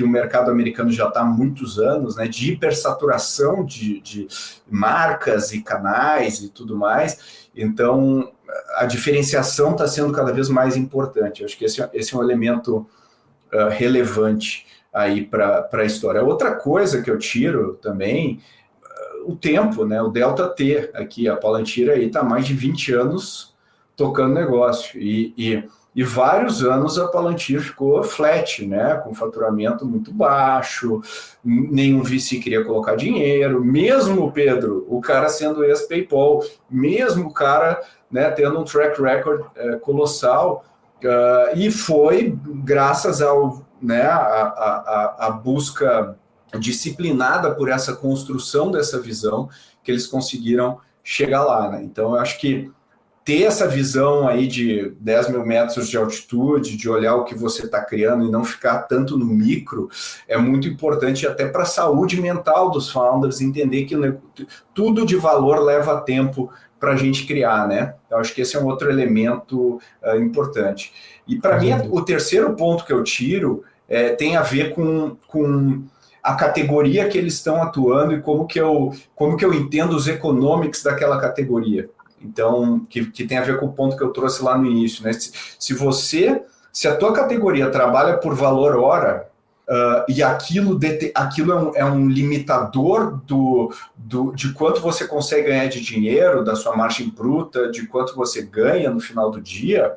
o mercado americano já está há muitos anos, né, de hipersaturação de marcas e canais e tudo mais. Então, a diferenciação está sendo cada vez mais importante. Eu acho que esse é um elemento relevante aí para a história. Outra coisa que eu tiro também, o tempo, né, o Delta T, aqui, a Palantir aí está há mais de 20 anos tocando negócio, e vários anos a Palantir ficou flat, né, com faturamento muito baixo, nenhum VC queria colocar dinheiro, mesmo, Pedro, o cara sendo ex-PayPal, mesmo o cara, né, tendo um track record colossal, e foi graças ao, né, a busca disciplinada por essa construção dessa visão que eles conseguiram chegar lá, né? Então, eu acho que ter essa visão aí de 10 mil metros de altitude, de olhar o que você está criando e não ficar tanto no micro, é muito importante até para a saúde mental dos founders, entender que tudo de valor leva tempo para a gente criar, né? Eu acho que esse é um outro elemento importante. E para mim, o terceiro ponto que eu tiro tem a ver com a categoria que eles estão atuando e como que eu entendo os economics daquela categoria. Então, que tem a ver com o ponto que eu trouxe lá no início, né? Se a tua categoria trabalha por valor hora, e aquilo é um limitador de quanto você consegue ganhar de dinheiro, da sua margem bruta, de quanto você ganha no final do dia,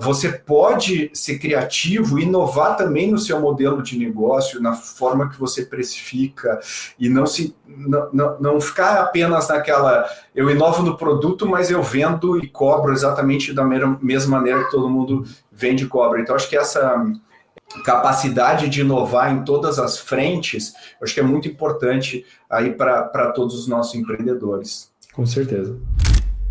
você pode ser criativo, inovar também no seu modelo de negócio, na forma que você precifica, e não ficar apenas naquela, eu inovo no produto, mas eu vendo e cobro exatamente da mesma maneira que todo mundo vende e cobra. Então, acho que essa capacidade de inovar em todas as frentes, acho que é muito importante aí para todos os nossos empreendedores. Com certeza.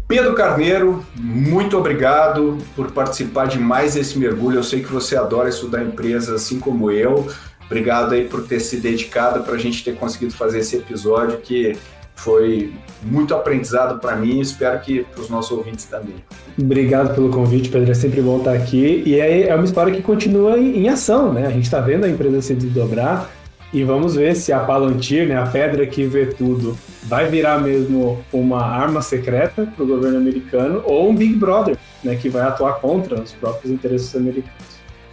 Pedro Carneiro, muito obrigado por participar de mais esse mergulho. Eu sei que você adora estudar empresas, assim como eu. Obrigado aí por ter se dedicado para a gente ter conseguido fazer esse episódio, que foi muito aprendizado para mim e espero que para os nossos ouvintes também. Obrigado pelo convite, Pedro. É sempre bom estar aqui. E é uma história que continua em ação, né? A gente está vendo a empresa se desdobrar e vamos ver se a Palantir, né, a pedra que vê tudo, vai virar mesmo uma arma secreta para o governo americano ou um Big Brother, né, que vai atuar contra os próprios interesses americanos.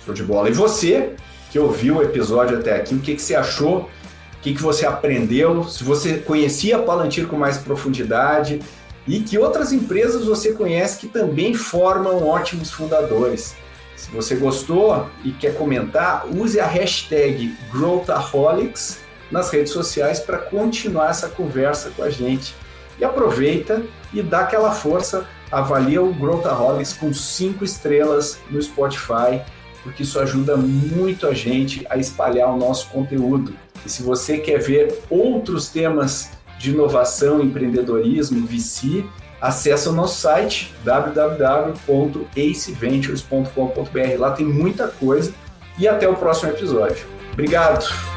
Show de bola. E você que ouviu o episódio até aqui, o que você achou? O que você aprendeu? Se você conhecia a Palantir com mais profundidade e que outras empresas você conhece que também formam ótimos fundadores. Se você gostou e quer comentar, use a hashtag Growthaholics nas redes sociais para continuar essa conversa com a gente. E aproveita e dá aquela força, avalia o Growthaholics com 5 estrelas no Spotify, porque isso ajuda muito a gente a espalhar o nosso conteúdo. E se você quer ver outros temas de inovação, empreendedorismo, VC, acesse o nosso site www.aceventures.com.br. Lá tem muita coisa e até o próximo episódio. Obrigado!